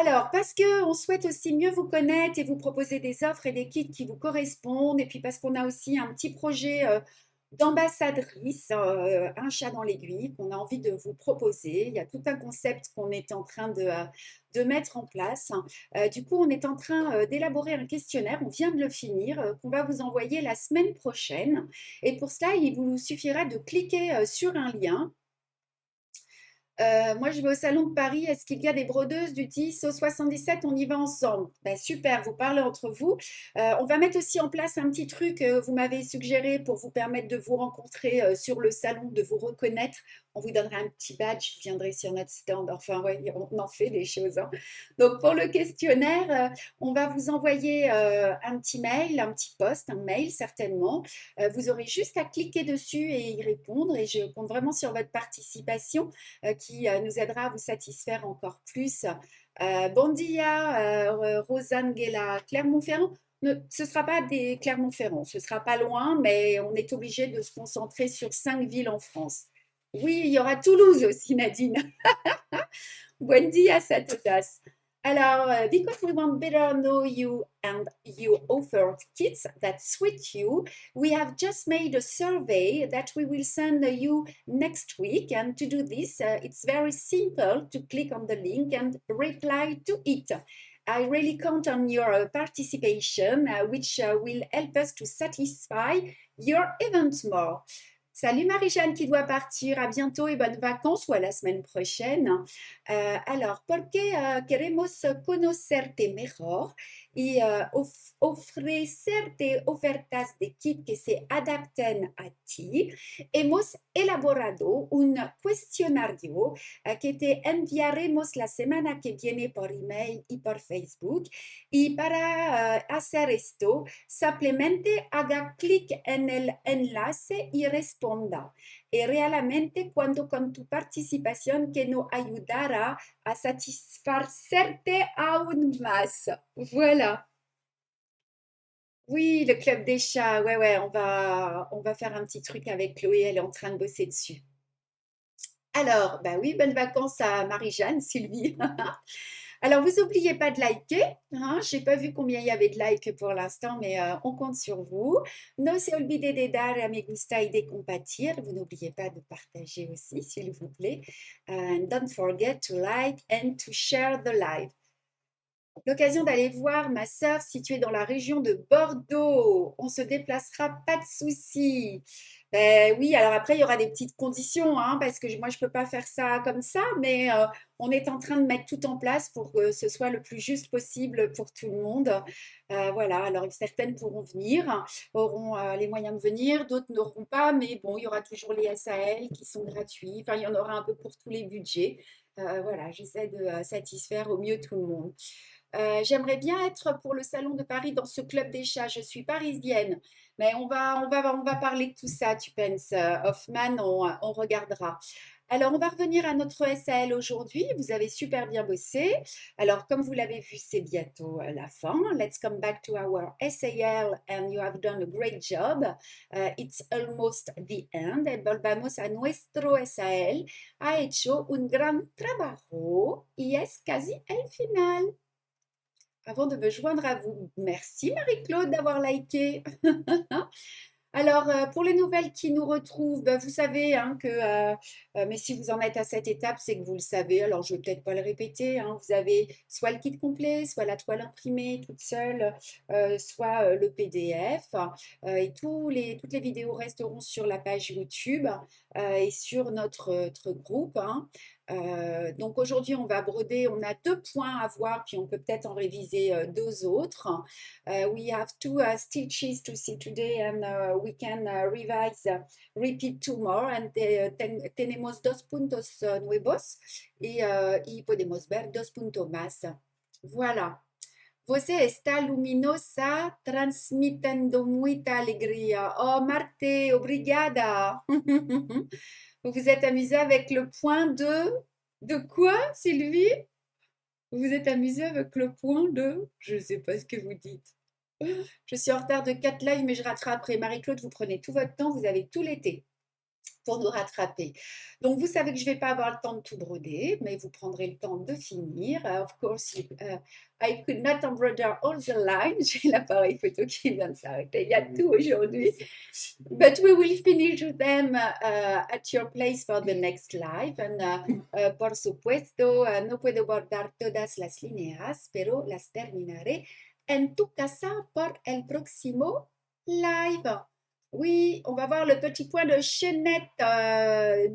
Alors, parce qu'on souhaite aussi mieux vous connaître et vous proposer des offres et des kits qui vous correspondent, et puis parce qu'on a aussi un petit projet d'ambassadrice, un chat dans l'aiguille, qu'on a envie de vous proposer. Il y a tout un concept qu'on est en train de mettre en place. Du coup, on est en train d'élaborer un questionnaire, on vient de le finir, qu'on va vous envoyer la semaine prochaine. Et pour cela, il vous suffira de cliquer sur un lien. Moi, je vais au Salon de Paris. Est-ce qu'il y a des brodeuses du 10 au 77? On y va ensemble. Ben, super, vous parlez entre vous. On va mettre aussi en place un petit truc, vous m'avez suggéré pour vous permettre de vous rencontrer sur le salon, de vous reconnaître. On vous donnera un petit badge, je viendrai sur notre stand. Enfin, ouais, on en fait des choses, hein. Donc, pour le questionnaire, on va vous envoyer un petit mail, un petit post, un mail certainement. Vous aurez juste à cliquer dessus et y répondre. Et je compte vraiment sur votre participation qui nous aidera à vous satisfaire encore plus. Bon dia, Rosangela, Clermont-Ferrand. Ce ne sera pas des Clermont-Ferrand, ce ne sera pas loin, mais on est obligé de se concentrer sur 5 villes en France. Oui, il y aura Toulouse aussi, Nadine. Buen dia, Satotas. Alors, because we want better know you and you offer kits that suit you, we have just made a survey that we will send you next week. And to do this, it's very simple to click on the link and reply to it. I really count on your participation, which will help us to satisfy your event more. Salut Marie-Jeanne qui doit partir, à bientôt et bonnes vacances ou à la semaine prochaine. Alors, porque queremos conocerte mejor y ofrecerte ofertas de kit que se adapten a ti, hemos elaborado un cuestionario que te enviaremos la semana que viene por email y por Facebook. Y para hacer esto, simplemente haga clic en el enlace y responda. Y realmente cuando con tu participación que nos ayudará à satisfacerte aún más. Voilà. Oui, le club des chats. Ouais, ouais, on va faire un petit truc avec Chloé. Elle est en train de bosser dessus. Alors, bah oui, bonnes vacances à Marie-Jeanne, Sylvie. Alors, vous n'oubliez pas de liker, hein. Je n'ai pas vu combien il y avait de likes pour l'instant, mais on compte sur vous. No se olvide de dar a me gusta y de compartir. Vous n'oubliez pas de partager aussi, s'il vous plaît. And don't forget to like and to share the live. L'occasion d'aller voir ma sœur située dans la région de Bordeaux. On se déplacera, pas de souci. Ben oui, alors après, il y aura des petites conditions, hein, parce que moi, je ne peux pas faire ça comme ça, mais on est en train de mettre tout en place pour que ce soit le plus juste possible pour tout le monde. Voilà, alors certaines pourront venir, auront les moyens de venir, d'autres n'auront pas, mais bon, il y aura toujours les SAL qui sont gratuits. Enfin, il y en aura un peu pour tous les budgets. Voilà, j'essaie de satisfaire au mieux tout le monde. J'aimerais bien être pour le Salon de Paris dans ce club des chats. Je suis parisienne, mais on va parler de tout ça, tu penses, Hoffman, on regardera. Alors, on va revenir à notre SAL aujourd'hui. Vous avez super bien bossé. Alors, comme vous l'avez vu, c'est bientôt la fin. Let's come back to our SAL and you have done a great job. It's almost the end. Et volvamos a nuestro SAL. Ha hecho un gran trabajo y es casi el final. Avant de me joindre à vous, merci Marie-Claude d'avoir liké. Alors, pour les nouvelles qui nous retrouvent, ben, vous savez hein, que, mais si vous en êtes à cette étape, c'est que vous le savez. Alors, je ne vais peut-être pas le répéter, hein. Vous avez soit le kit complet, soit la toile imprimée toute seule, soit le PDF. Et toutes les vidéos resteront sur la page YouTube et sur notre groupe, hein. Donc aujourd'hui, on va broder, on a 2 points à voir, puis on peut peut-être en réviser 2 autres. We have 2 stitches to see today and we can revise, repeat 2 more. And tenemos 2 puntos nuevos y podemos ver 2 puntos más. Voilà. Você está luminosa, transmitiendo muita alegria. Oh, Marte, obrigada. Vous vous êtes amusé avec le point de... De quoi, Sylvie? Vous vous êtes amusé avec le point de... Je ne sais pas ce que vous dites. Je suis en retard de 4 lives, mais je rattraperai. Marie-Claude, vous prenez tout votre temps, vous avez tout l'été. pour nous rattraper. Donc, vous savez que je ne vais pas avoir le temps de tout broder, mais vous prendrez le temps de finir. Of course, I could not embroider all the lines. J'ai l'appareil photo qui vient de s'arrêter. Il y a tout aujourd'hui. But we will finish them at your place for the next live. And por supuesto, no puedo bordar todas las líneas, pero las terminaré en tu casa por el próximo live. Oui, on va voir le petit point de chaînette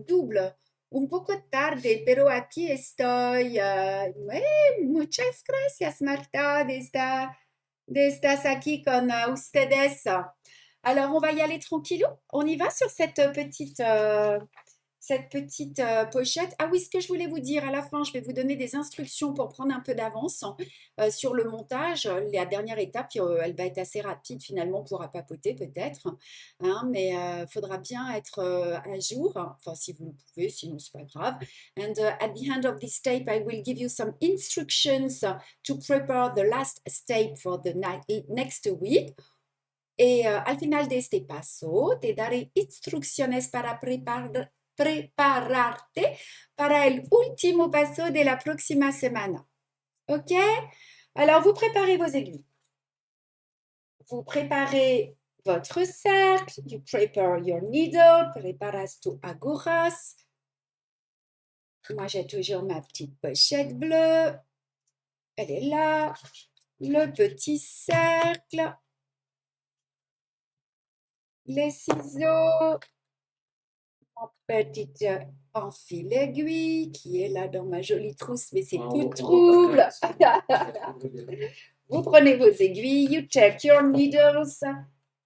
double. Un poco tarde, pero aquí estoy. Muchas gracias, Marta, de estar aquí con ustedes. Alors, on va y aller tranquillou. On y va sur cette petite pochette. Ah oui, ce que je voulais vous dire, à la fin, je vais vous donner des instructions pour prendre un peu d'avance sur le montage. La dernière étape, elle va être assez rapide finalement, on pourra papoter peut-être, hein, mais il faudra bien être à jour. Enfin, si vous le pouvez, sinon c'est pas grave. And at the end of this tape, I will give you some instructions to prepare the last step for the next week. Y al final de este paso te daré instrucciones para prepararte para el último paso de la próxima semana. OK? Alors, vous préparez vos aiguilles. Vous préparez votre cercle. You prepare your needle. Preparas tu agujas. Moi, j'ai toujours ma petite pochette bleue. Elle est là. Le petit cercle. Les ciseaux. Mon petit enfile aiguille qui est là dans ma jolie trousse, mais c'est tout trouble. Vous prenez vos aiguilles, you take your needles,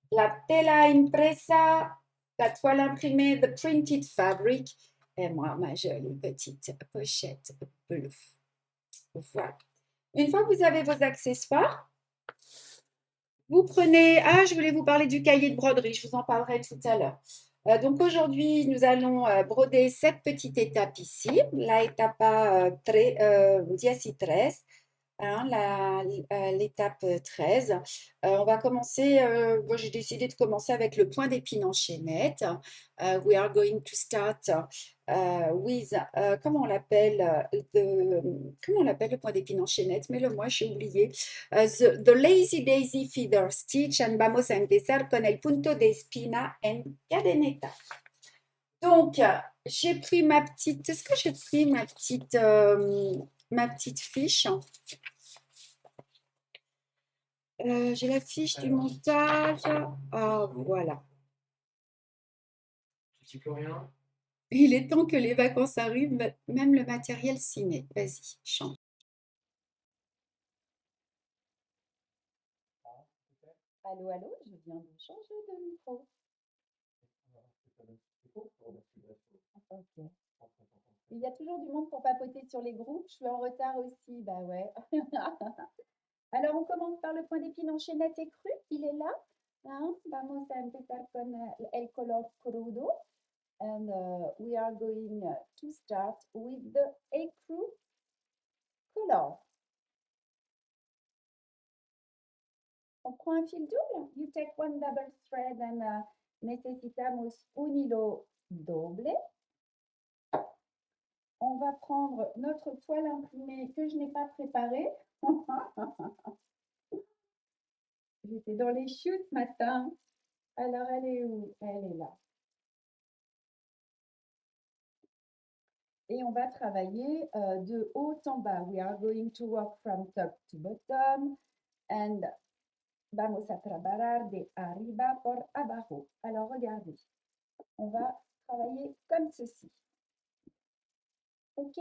la tela impresa, la toile imprimée, the printed fabric, et moi, ma jolie petite pochette bleue. Voilà. Une fois que vous avez vos accessoires, vous prenez... Ah, je voulais vous parler du cahier de broderie, je vous en parlerai tout à l'heure. Donc aujourd'hui, nous allons broder cette petite étape ici, la etapa 13, hein, l'étape 13. On va commencer, moi j'ai décidé de commencer avec le point d'épine en chaînette. We are going to start with, comment on l'appelle le point d'épine en chaînette? Mais moi j'ai oublié. The Lazy Daisy Feather Stitch, and vamos a empezar con el punto de espina en cadeneta. Donc, j'ai pris ma petite, est-ce que j'ai pris ma petite fiche? J'ai la fiche du montage. Ah, voilà. Tu dis plus rien? Il est temps que les vacances arrivent, même le matériel s'y met. Vas-y, chante. Allô, allô, je viens de changer de micro. Ok. Il y a toujours du monde pour papoter sur les groupes. Je suis en retard aussi, bah ouais. Alors, on commence par le point d'épine en chaînette écrue. Il est là. Hein? Vamos a empezar con el color crudo. And we are going to start with the écrue color. On prend un fil double. You take one double thread and necesitamos un hilo doble. On va prendre notre toile imprimée que je n'ai pas préparée. J'étais dans les chutes ce matin. Alors, elle est où? Elle est là. Et on va travailler de haut en bas. We are going to work from top to bottom. And vamos a trabajar de arriba por abajo. Alors, regardez. On va travailler comme ceci. OK?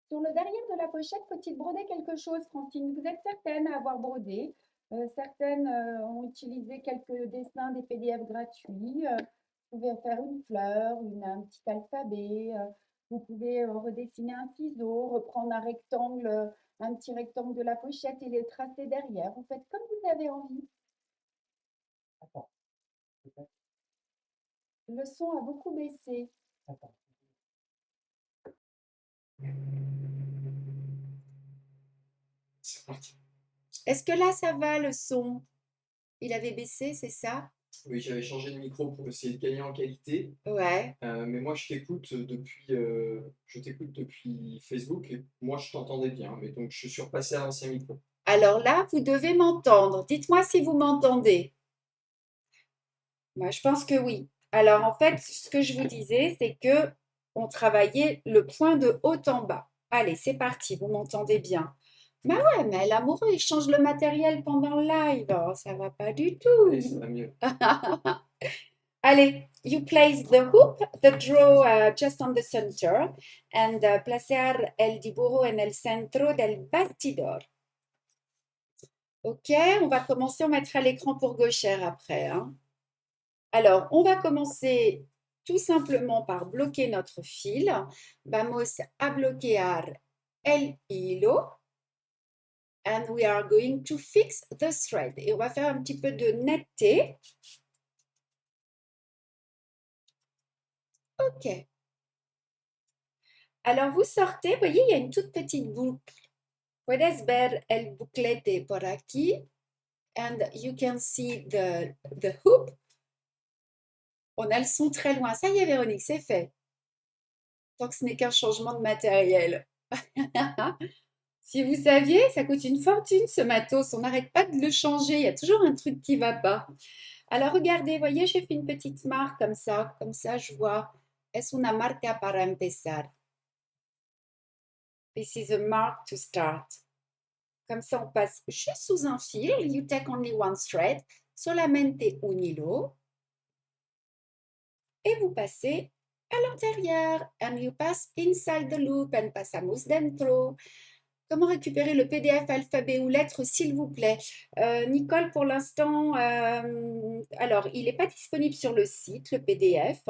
Sur le derrière de la pochette, faut-il broder quelque chose, Francine? Vous êtes certaine à avoir brodé. Certaines ont utilisé quelques dessins des PDF gratuits. Vous pouvez faire une fleur, un petit alphabet. Vous pouvez redessiner un ciseau, reprendre un petit rectangle de la pochette et les tracer derrière. Vous faites comme vous avez envie. Attends. Le son a beaucoup baissé. Attends. C'est parti. Est-ce que là, ça va le son? Il avait baissé, c'est ça? Oui, j'avais changé de micro pour essayer de gagner en qualité. Ouais. Mais moi, je t'écoute depuis Facebook et moi, je t'entendais bien. Mais donc, je suis repassé à l'ancien micro. Alors là, vous devez m'entendre. Dites-moi si vous m'entendez. Moi, je pense que oui. Alors, en fait, ce que je vous disais, c'est que on travaillait le point de haut en bas. Allez, c'est parti, vous m'entendez bien. Mais ouais, mais l'amoureux, il change le matériel pendant le live. Oh, ça va pas du Allez, ça tout. va mieux. Allez, you place the hoop, the draw just on the center, and placer el dibujo en el centro del bastidor. Ok, on va commencer, on mettra l'écran pour gauchère après, hein. Alors, on va commencer tout simplement par bloquer notre fil. Vamos a bloquear el hilo. And we are going to fix the thread. Et on va faire un petit peu de netteté. Ok. Alors, vous sortez, vous voyez, il y a une toute petite boucle. Puedes ver el buclete por aquí. And you can see the hoop. On a le son très loin. Ça y est, Véronique, c'est fait. Tant que ce n'est qu'un changement de matériel. Si vous saviez, ça coûte une fortune ce matos. On n'arrête pas de le changer. Il y a toujours un truc qui ne va pas. Alors regardez, voyez, j'ai fait une petite marque comme ça. Comme ça, je vois. Es una marca para empezar. This is a mark to start. Comme ça, on passe juste sous un fil. You take only one thread. Solamente un hilo. Et vous passez à l'intérieur. And you pass inside the loop and pasamos dentro. Comment récupérer le PDF alphabet ou lettres, s'il vous plaît? Nicole, pour l'instant, alors, il n'est pas disponible sur le site, le PDF.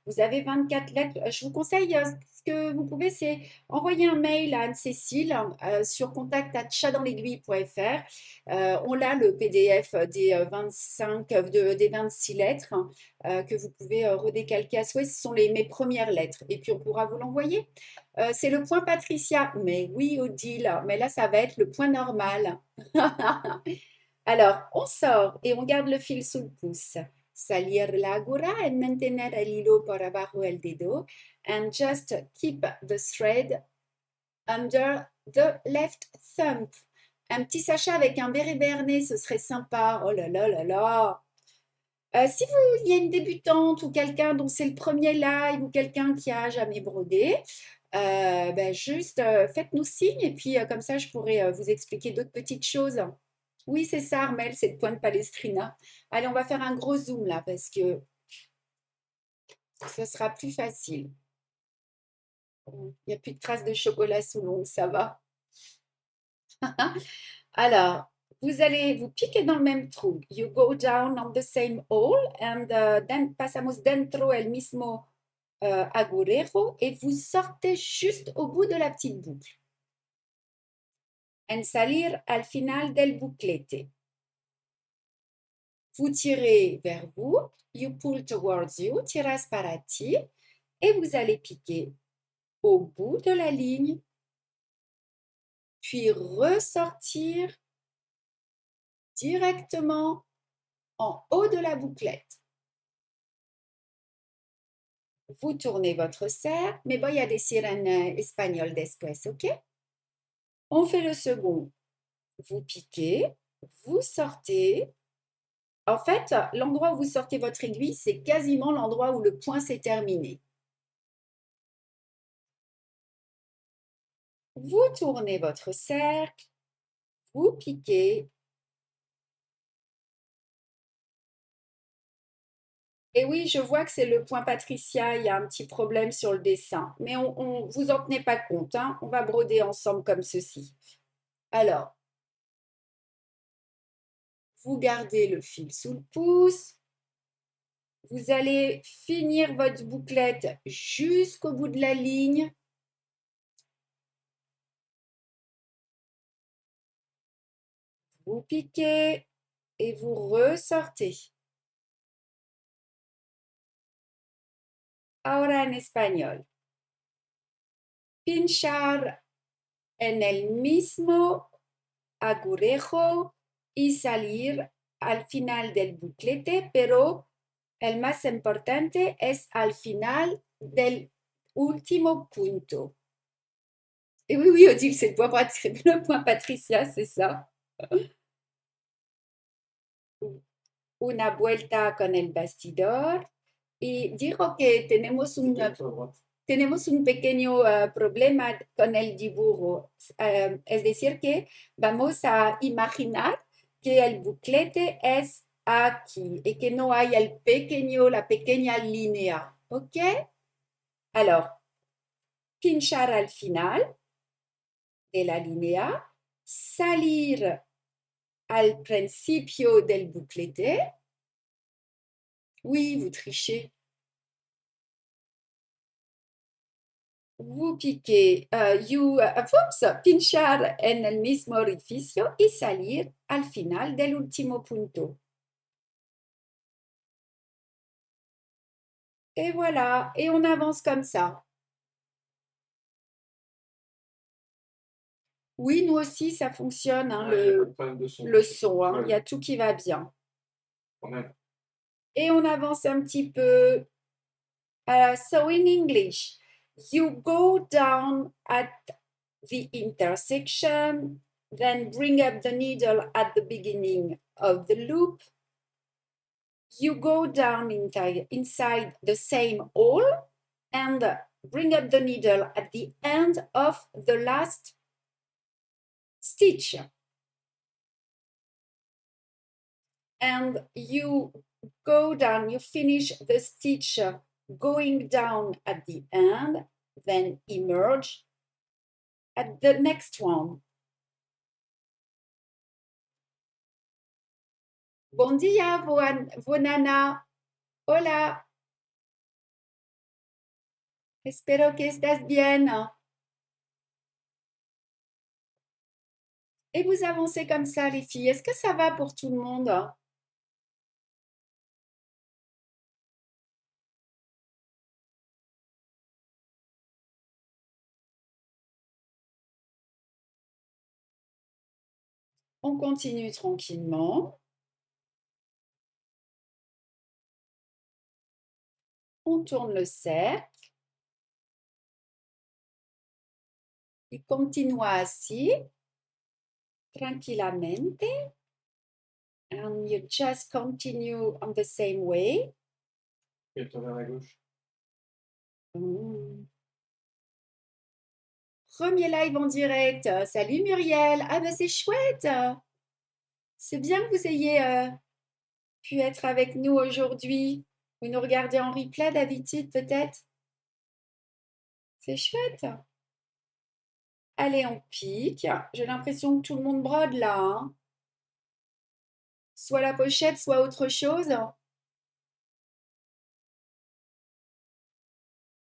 Vous avez 24 lettres. Je vous conseille, ce que vous pouvez, c'est envoyer un mail à Anne-Cécile sur contact@chatdanslaiguille.fr. On a le PDF des 26 lettres que vous pouvez redécalquer à souhait. Ce sont mes premières lettres. Et puis, on pourra vous l'envoyer. C'est le point Patricia. Mais oui, Odile, mais là, ça va être le point normal. Alors, on sort et on garde le fil sous le pouce. Salir la agura and mantener el hilo por abajo el dedo. And just keep the thread under the left thumb. Un petit sachet avec un béret berné, ce serait sympa. Oh là là là là. Si il y a une débutante ou quelqu'un dont c'est le premier live ou quelqu'un qui a jamais brodé, ben juste faites-nous signe et puis comme ça je pourrais vous expliquer d'autres petites choses. Oui, c'est ça, Armel, c'est le point de Palestrina. Allez, on va faire un gros zoom là parce que ce sera plus facile. Il n'y a plus de traces de chocolat sous l'ongle, ça va. Alors, vous allez vous piquer dans le même trou. You go down on the same hole and then pasamos dentro el mismo agujero et vous sortez juste au bout de la petite boucle. En salir al final del buclete. Vous tirez vers vous, you pull towards you, tiras para ti, et vous allez piquer au bout de la ligne, puis ressortir directement en haut de la bouclette. Vous tournez votre cercle, mais voy a decir en espagnol después, ok? On fait le second. Vous piquez, vous sortez. En fait, l'endroit où vous sortez votre aiguille, c'est quasiment l'endroit où le point s'est terminé. Vous tournez votre cercle, vous piquez. Et oui, je vois que c'est le point Patricia, il y a un petit problème sur le dessin. Mais vous en tenez pas compte, hein? On va broder ensemble comme ceci. Alors, vous gardez le fil sous le pouce. Vous allez finir votre bouclette jusqu'au bout de la ligne. Vous piquez et vous ressortez. Ahora en español. Pinchar en el mismo agujero y salir al final del buclete, pero el más importante es al final del último punto. Et oui, oui, Odile, c'est le point Patricia, c'est ça. Una vuelta con el bastidor. Y digo que tenemos un pequeño problema con el dibujo. Es decir, que vamos a imaginar que el buclete es aquí y que no hay la pequeña línea. ¿Ok? Alors, pinchar al final de la línea, salir al principio del buclete. Oui, vous trichez. Vous piquez, pinchar en el mismo orificio y salir al final del último punto. Et voilà, et on avance comme ça. Oui, nous aussi, ça fonctionne, hein, Ouais, y a pas de problème de son. le son, hein, il y Ouais, a tout qui va bien. quand même. Et on avance un petit peu. So in English, you go down at the intersection, then bring up the needle at the beginning of the loop. You go down inside the same hole and bring up the needle at the end of the last stitch. And you go down, you finish the stitch going down at the end, then emerge at the next one. Bom dia, Vonana. Hola. Espero que estés bien. Et vous avancez comme ça, les filles. Est-ce que ça va pour tout le monde? On continue tranquillement. On tourne le cercle. Y continúa así, tranquilamente. And you just continue on the same way. Et tourne vers la gauche. Premier live en direct. Salut Muriel. Ah ben c'est chouette. C'est bien que vous ayez pu être avec nous aujourd'hui. Vous nous regardez en replay d'habitude peut-être? C'est chouette. Allez, on pique. J'ai l'impression que tout le monde brode là, hein. Soit la pochette, soit autre chose.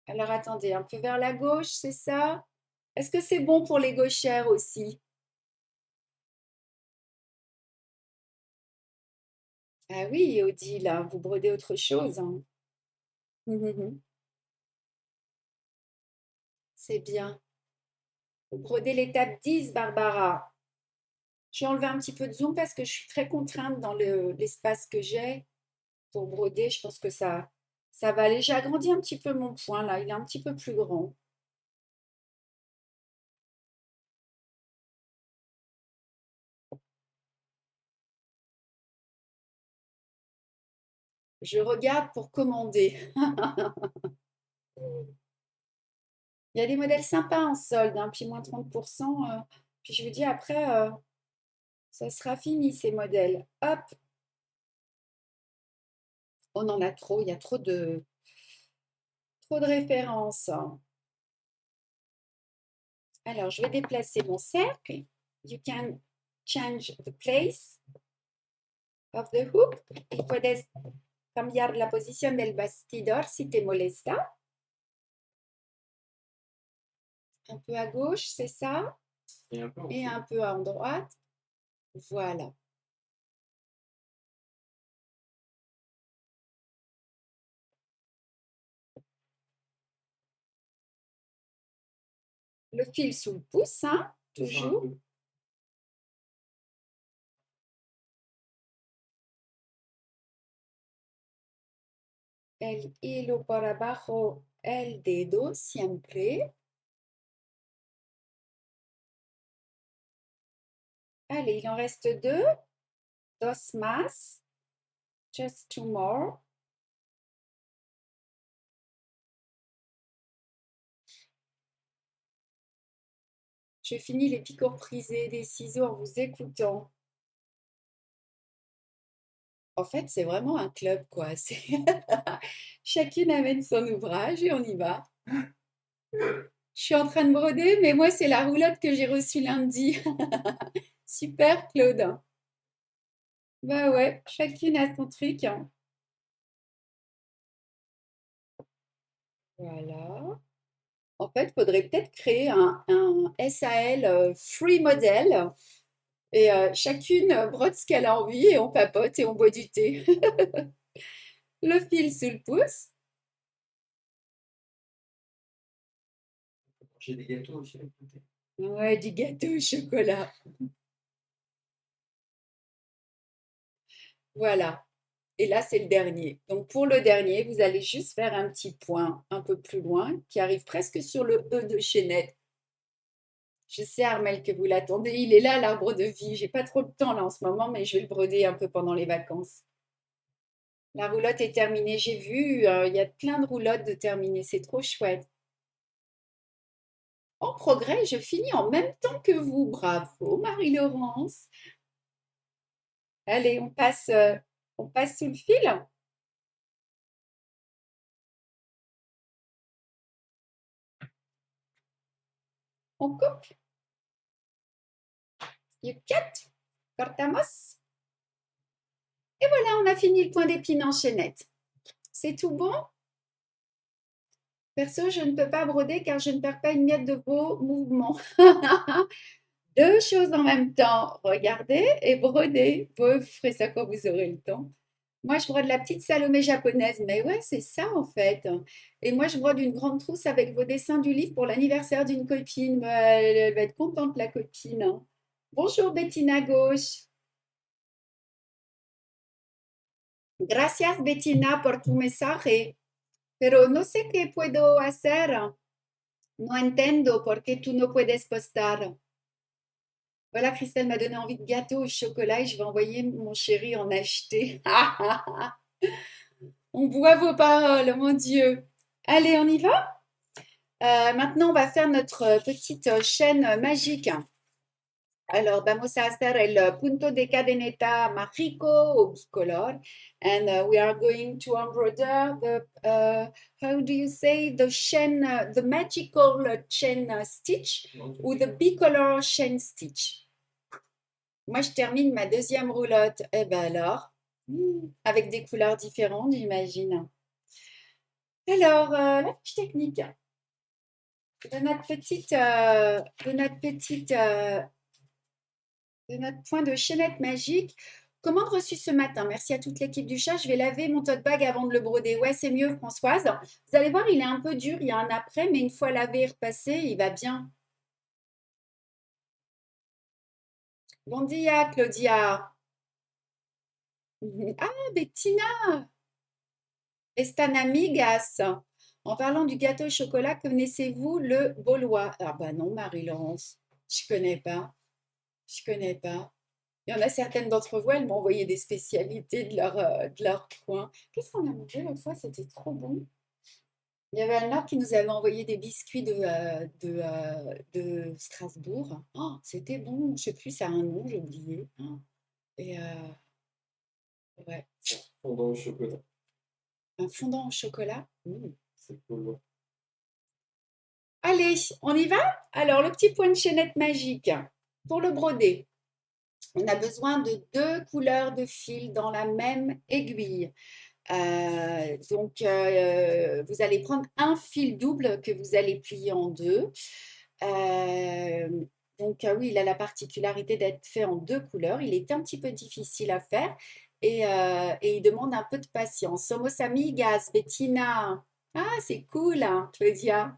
Alors attendez, un peu vers la gauche, c'est ça? Est-ce que c'est bon pour les gauchères aussi? Ah oui, Odile, hein, vous brodez autre chose, hein. C'est bien. Vous brodez l'étape 10, Barbara. Je vais enlever un petit peu de zoom parce que je suis très contrainte dans l'espace que j'ai pour broder. Je pense que ça va aller. J'ai agrandi un petit peu mon point là. Il est un petit peu plus grand. Je regarde pour commander. Il y a des modèles sympas en solde, hein, puis moins 30%. Puis je vous dis après, ça sera fini ces modèles. Hop, on en a trop. Il y a trop de références. Alors, je vais déplacer mon cercle. You can change the place of the hoop. Y puedes cambiar la posición del bastidor si te molesta. Un peu à gauche, c'est ça. Et un peu en Et dessous. un peu à droite. Voilà. Le fil sous le pouce, hein, C'est ça, un toujours. peu. el hilo por abajo, el dedo siempre. Allez, il en reste deux. Dos más. Just two more. Je finis les picots prisés des ciseaux en vous écoutant. En fait, c'est vraiment un club, quoi. Chacune amène son ouvrage et on y va. Je suis en train de broder, mais moi, c'est la roulotte que j'ai reçue lundi. Super, Claude. Bah ouais, chacune a son truc, hein. Voilà. En fait, il faudrait peut-être créer un SAL free model et chacune brode ce qu'elle a envie et on papote et on boit du thé. Le fil sous le pouce. J'ai des gâteaux aussi à côté. Ouais, du gâteau au chocolat. Voilà. Et là, c'est le dernier. Donc, pour le dernier, vous allez juste faire un petit point un peu plus loin qui arrive presque sur le E de chaînette. Je sais, Armel, que vous l'attendez. Il est là, l'arbre de vie. J'ai pas trop de temps là en ce moment, mais je vais le broder un peu pendant les vacances. La roulotte est terminée. J'ai vu, il y a plein de roulottes de terminées. C'est trop chouette. En progrès, je finis en même temps que vous. Bravo, Marie-Laurence. Allez, on passe sous le fil. On coupe. You cut. Cortamos. Et voilà, on a fini le point d'épine en chaînette. C'est tout bon? Perso, je ne peux pas broder car je ne perds pas une miette de vos mouvements. Deux choses en même temps, regarder et broder. Vous ferez ça quand vous aurez le temps. Moi, je brode la petite Salomé japonaise, mais ouais, c'est ça en fait. Et moi, je brode une grande trousse avec vos dessins du livre pour l'anniversaire d'une copine. Bah, elle va être contente, la copine, hein. Bonjour Bettina Gauche. Gracias Bettina por tu mensaje, pero no sé qué puedo hacer. No entiendo por qué tú no puedes postar. Voilà, Christelle m'a donné envie de gâteau au chocolat et je vais envoyer mon chéri en acheter. On boit vos paroles, mon Dieu. Allez, on y va? Maintenant, on va faire notre petite chaîne magique. Alors, vamos a hacer el punto de cadeneta mágico o bicolor. And we are going to embroider how do you say, the chain, the magical chain stitch ou the bicolor chain stitch. Moi, je termine ma deuxième roulotte. Eh ben alors, avec des couleurs différentes, j'imagine. Alors, la fiche technique de notre point de chaînette magique. Commande reçue ce matin. Merci à toute l'équipe du chat. Je vais laver mon tote bag avant de le broder. Ouais, c'est mieux, Françoise. Vous allez voir, il est un peu dur. Il y a un après, mais une fois lavé et repassé, il va bien. Bon dia, Claudia. Ah, Bettina. Están amigas. En parlant du gâteau au chocolat, connaissez-vous le Baulois? Ah bah non, Marie-Laurence. Je connais pas. Je connais pas. Il y en a certaines d'entre vous, elles m'ont envoyé des spécialités de leur coin. Qu'est-ce qu'on a mangé l'autre fois? C'était trop bon. Il y avait Anne-Laure qui nous avait envoyé des biscuits de Strasbourg. Oh, c'était bon. Je sais plus, ça a un nom, j'ai oublié. Oh, et ouais, Fondant au chocolat. un fondant au chocolat. C'est cool. Allez, on y va? Alors, le petit point de chaînette magique pour le broder. On a besoin de deux couleurs de fil dans la même aiguille. Donc, vous allez prendre un fil double que vous allez plier en deux. Donc, oui, il a la particularité d'être fait en deux couleurs. Il est un petit peu difficile à faire et il demande un peu de patience. Somos amigas, Bettina. Ah, c'est cool, hein, Claudia.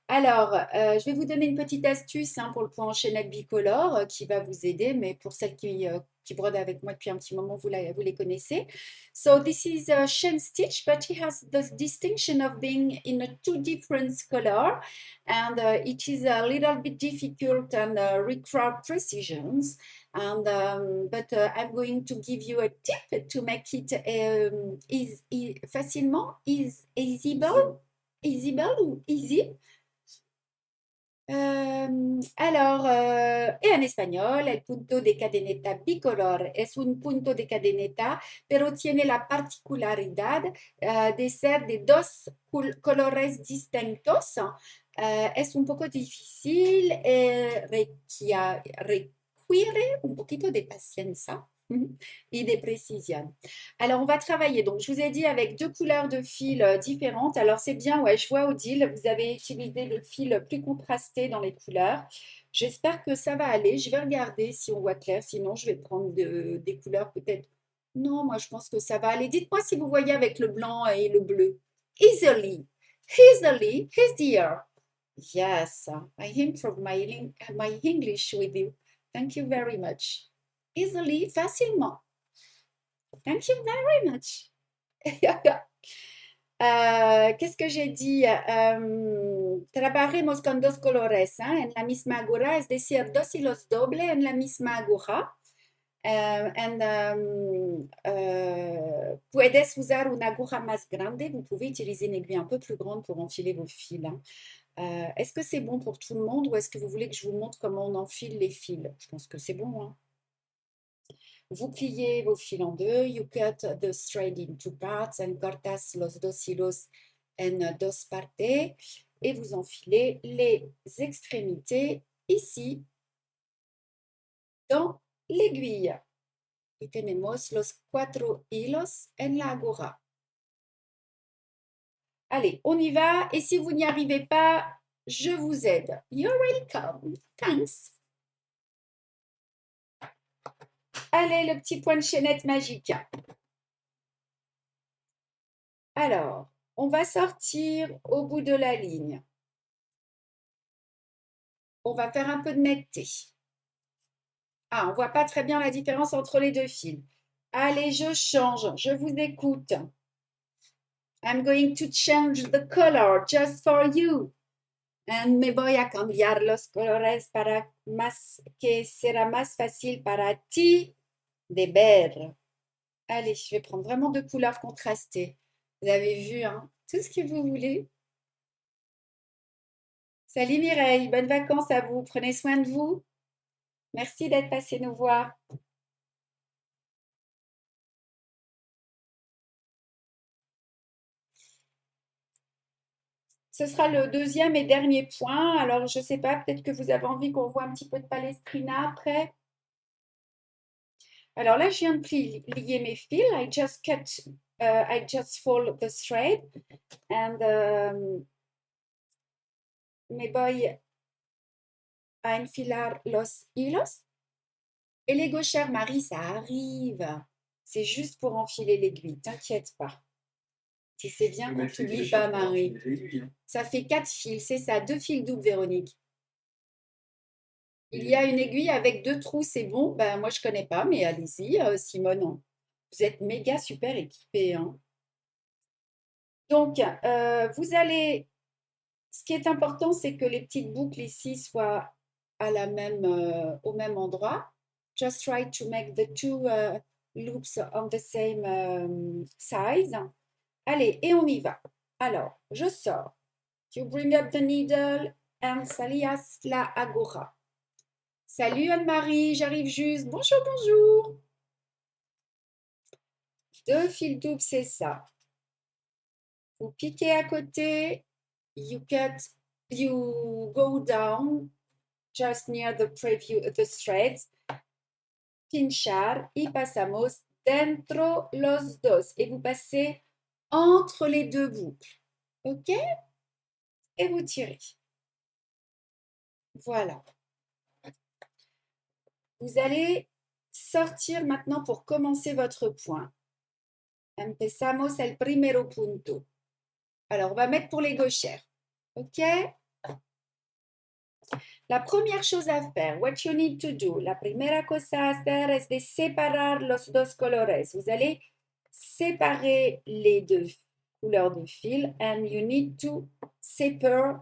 Alors, je vais vous donner une petite astuce, hein, pour le point en chaînette bicolore qui va vous aider, mais pour celles qui qui brode avec moi depuis un petit moment, vous les connaissez. So this is a chain stitch, but it has the distinction of being in a two different color, and it is a little bit difficult and require precisions. And but I'm going to give you a tip to make it facilement easyable ou easy. E en espagnol, el punto de cadeneta bicolor es un punto de cadeneta, pero tiene la particularidad de ser de dos colores distintos. Es un poco difícil requiere un poquito de paciencia et de précision. Alors, on va travailler. Donc, je vous ai dit avec deux couleurs de fils différentes. Alors, c'est bien, ouais, je vois, Odile, vous avez utilisé des fils plus contrastés dans les couleurs. J'espère que ça va aller. Je vais regarder si on voit clair. Sinon, je vais prendre des couleurs peut-être. Non, moi, je pense que ça va aller. Dites-moi si vous voyez avec le blanc et le bleu. Easily. Easily. Easier. Yes, I improve my English with you. Thank you very much. Easily, facilement. Thank you very much. ¿Qué que j'ai dit? Trabajaremos con dos colores en la misma aguja, es decir, dos hilos dobles en la misma aguja. Puedes usar una aguja más grande. Vous pouvez utiliser une aiguille un peu plus grande pour enfiler vos fils. Est-ce que c'est bon pour tout le monde ou est-ce que vous voulez que je vous montre comment on enfile les fils? Je pense que c'est bon, hein? Vous pliez vos fils en deux. You cut the thread in two parts and cortas los dos hilos en dos partes. Et vous enfilez les extrémités ici dans l'aiguille. Y tenemos los 4 hilos en la aguja. Allez, on y va. Et si vous n'y arrivez pas, je vous aide. You're welcome. Thanks. Allez, le petit point de chaînette magique. Alors, on va sortir au bout de la ligne. On va faire un peu de netteté. Ah, on ne voit pas très bien la différence entre les deux fils. Allez, je change. Je vous écoute. I'm going to change the color just for you. Me voy a cambiar los colores para que será más fácil para ti de ver. Allez, je vais prendre vraiment deux couleurs contrastées. Vous avez vu, hein, tout ce que vous voulez. Salut Mireille, bonnes vacances à vous. Prenez soin de vous. Merci d'être passé nous voir. Ce sera le deuxième et dernier point. Alors, je ne sais pas, peut-être que vous avez envie qu'on voit un petit peu de Palestrina après. Alors là, je viens de plier mes fils. I just fold the thread. And me voy a enfilar los hilos. Et les gauchères, Marie, ça arrive. C'est juste pour enfiler l'aiguille, t'inquiète pas. Si c'est bien qu'on ne t'oublie pas, Marie. Ça fait 4 fils, c'est ça, 2 fils doubles, Véronique. Il y a une aiguille avec 2 trous, c'est bon. Ben, moi, je ne connais pas, mais allez-y, Simone. Vous êtes méga super équipée. Hein. Donc, vous allez... Ce qui est important, c'est que les petites boucles ici soient à au même endroit. Just try to make the two loops on the same size. Allez, et on y va. Alors, je sors. You bring up the needle and salias la aguja. Salut Anne-Marie, j'arrive juste. Bonjour, bonjour. 2 fils doubles, c'est ça. Vous piquez à côté. You go down just near the threads. Pinchar y pasamos dentro los dos. Et vous passez entre les 2 boucles. OK? Et vous tirez. Voilà. Vous allez sortir maintenant pour commencer votre point. Empezamos el primero punto. Alors, on va mettre pour les gauchères. OK? La première chose à faire, what you need to do, la primera cosa a hacer es de separar los dos colores. Vous allez séparer les deux couleurs de fil and you need to separate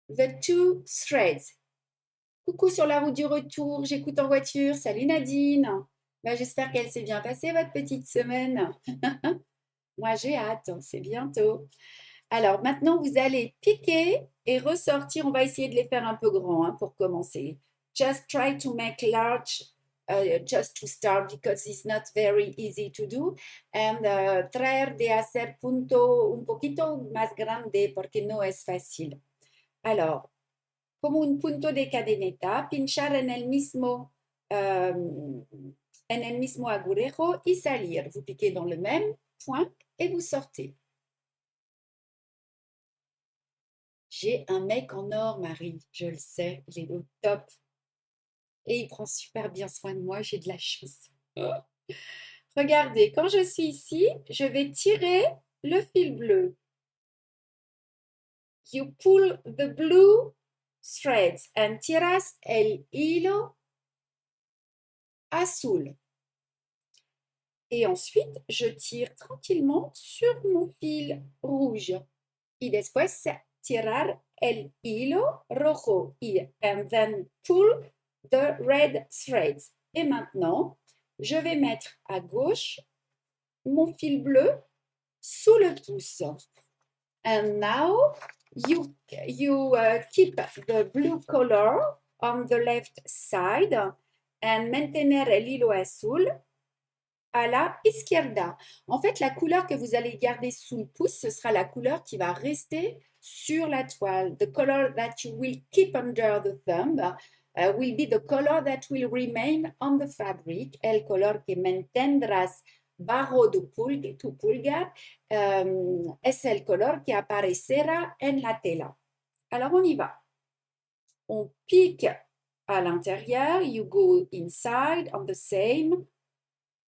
the two threads. Coucou sur la route du retour, j'écoute en voiture. Salut Nadine. Ben, j'espère qu'elle s'est bien passée votre petite semaine. Moi j'ai hâte, c'est bientôt. Alors maintenant, vous allez piquer et ressortir. On va essayer de les faire un peu grands pour commencer. Just try to make large, just to start because it's not very easy to do. And traer de hacer punto un poquito más grande porque no es fácil. Alors, como un punto de cadeneta, pinchar en el mismo agujero y salir. Vous piquez dans le même point et vous sortez. J'ai un mec en or, Marie, je le sais, il est au top. Et il prend super bien soin de moi, j'ai de la chance. Regardez, quand je suis ici, je vais tirer le fil bleu. You pull the blue threads and tiras el hilo azul. Et ensuite, je tire tranquillement sur mon fil rouge. Y después tirar el hilo rojo and then pull the red threads. Et maintenant, je vais mettre à gauche mon fil bleu sous le pouce. And now you keep the blue color on the left side and mantener el hilo azul à la izquierda. En fait, la couleur que vous allez garder sous le pouce, ce sera la couleur qui va rester sur la toile. The color that you will keep under the thumb will be the color that will remain on the fabric. El color que mantendrás bajo tu pulgar es el color que aparecerá en la tela. Alors, on y va. On pique à l'intérieur. You go inside on the same.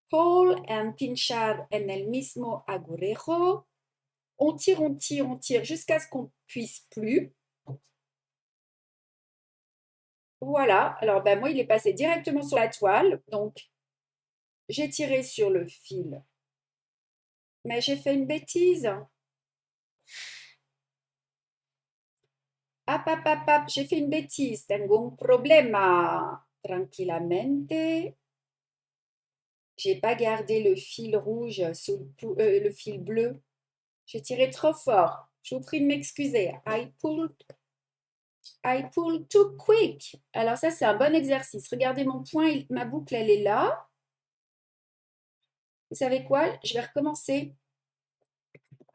Pull and pinchar en el mismo agujero. On tire jusqu'à ce qu'on puisse plus. Voilà. Alors, ben, moi, il est passé directement sur la toile. Donc, j'ai tiré sur le fil. Mais j'ai fait une bêtise. Hop, j'ai fait une bêtise. Tengo un problema. Tranquillamente. J'ai pas gardé le fil rouge sous le fil bleu. J'ai tiré trop fort. Je vous prie de m'excuser. I pull too quick. Alors ça, c'est un bon exercice. Regardez mon point, ma boucle, elle est là. Vous savez quoi? Je vais recommencer.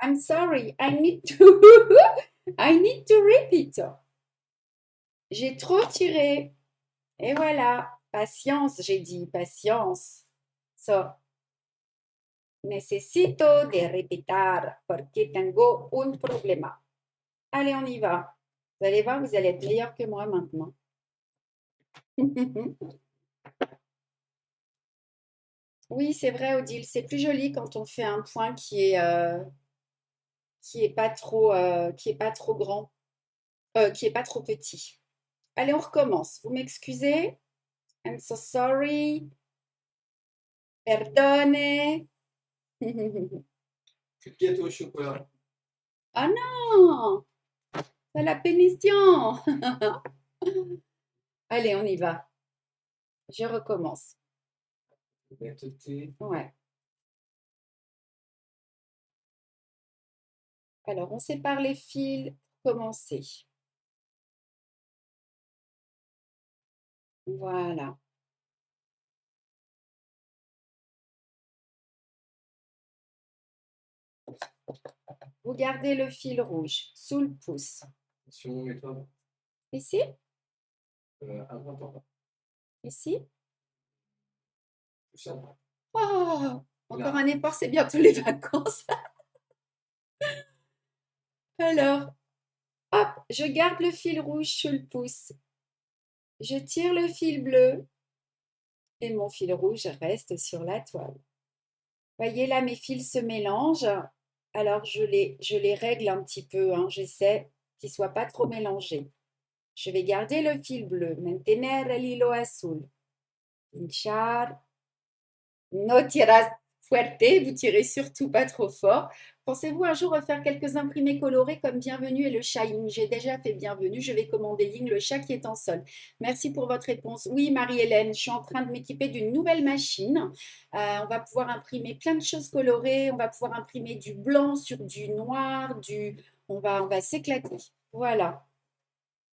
I'm sorry, I need to repeat. J'ai trop tiré. Et voilà. Patience, j'ai dit. Patience. So, necesito de repetir porque tengo un problema. Allez, on y va. Vous allez voir, vous allez être meilleur que moi maintenant. Oui, c'est vrai, Odile. C'est plus joli quand on fait un point qui est pas trop grand, qui est pas trop petit. Allez, on recommence. Vous m'excusez? I'm so sorry. Perdone. Plus de gâteau au chocolat. Ah non! C'est la pénition! Allez, on y va. Je recommence. Honnêteté. Ouais. Alors, on sépare les fils. Commencer. Voilà. Vous gardez le fil rouge sous le pouce. Sur mon méthode. Ici? À droite, en bas. Ici? Tout ça. Oh! Encore Là. un effort, c'est bientôt les vacances. Alors, hop, je garde le fil rouge sous le pouce. Je tire le fil bleu et mon fil rouge reste sur la toile. Voyez là, mes fils se mélangent. Alors, je les règle un petit peu. J'essaie qu'ils ne soient pas trop mélangés. Je vais garder le fil bleu. Mantener el hilo azul. Pinchar. No tiras fuerte, vous tirez surtout pas trop fort. Pensez-vous un jour refaire quelques imprimés colorés comme Bienvenue et le chat Ying? J'ai déjà fait Bienvenue, je vais commander Ying, le chat qui est en solde. Merci pour votre réponse. Oui, Marie-Hélène, je suis en train de m'équiper d'une nouvelle machine. On va pouvoir imprimer plein de choses colorées, on va pouvoir imprimer du blanc sur du noir, on va s'éclater. Voilà.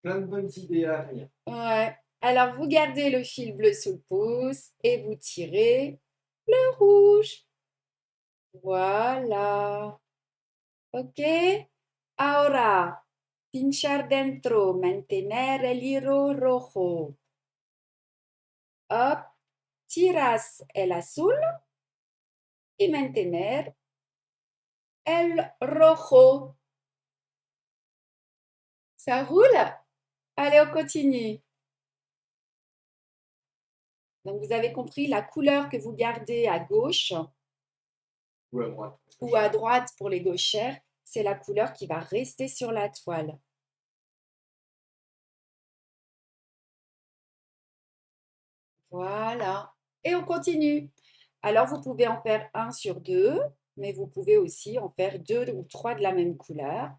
Plein de bonnes idées à venir. Ouais. Alors, vous gardez le fil bleu sous le pouce et vous tirez le rouge. Voilà. Ok. Ahora, pinchar dentro, mantener el hilo rojo. Hop, tiras el azul y mantener el rojo. Ça roule? Allez, on continue. Donc, vous avez compris la couleur que vous gardez à gauche Ou à droite. ou à droite pour les gauchères, c'est la couleur qui va rester sur la toile. Voilà. Et on continue. Alors, vous pouvez en faire un sur deux, mais vous pouvez aussi en faire deux ou trois de la même couleur.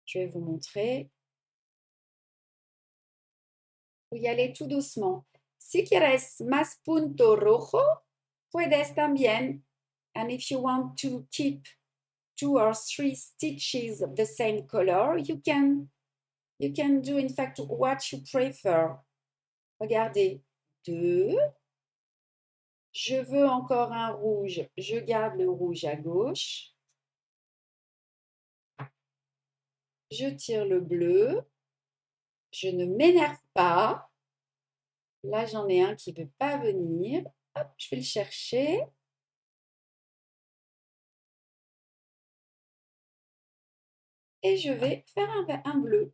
Je vais vous montrer. Vous y allez tout doucement. Si quieres más punto rojo, puedes también. And if you want to keep 2 or 3 stitches of the same color, you can do in fact what you prefer. Regardez, deux. Je veux encore un rouge. Je garde le rouge à gauche. Je tire le bleu. Je ne m'énerve pas. Là, j'en ai un qui ne veut pas venir. Hop, je vais le chercher. Et je vais faire un bleu.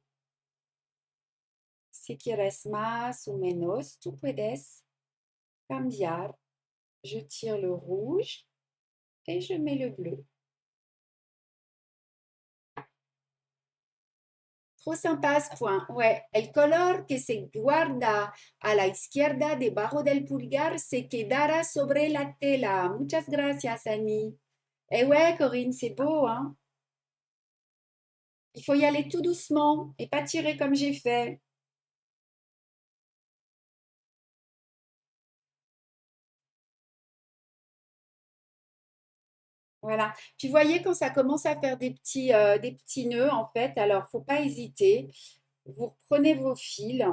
Si quieres más o menos, tú puedes cambiar. Je tire le rouge et je mets le bleu. Trop sympa ce point. Ouais, el color que se guarda a la izquierda debajo del pulgar se quedará sobre la tela. Muchas gracias, Annie. Eh ouais, Corinne, c'est beau, hein? Il faut y aller tout doucement et pas tirer comme j'ai fait. Voilà. Puis voyez quand ça commence à faire des petits nœuds, en fait, alors faut pas hésiter. Vous reprenez vos fils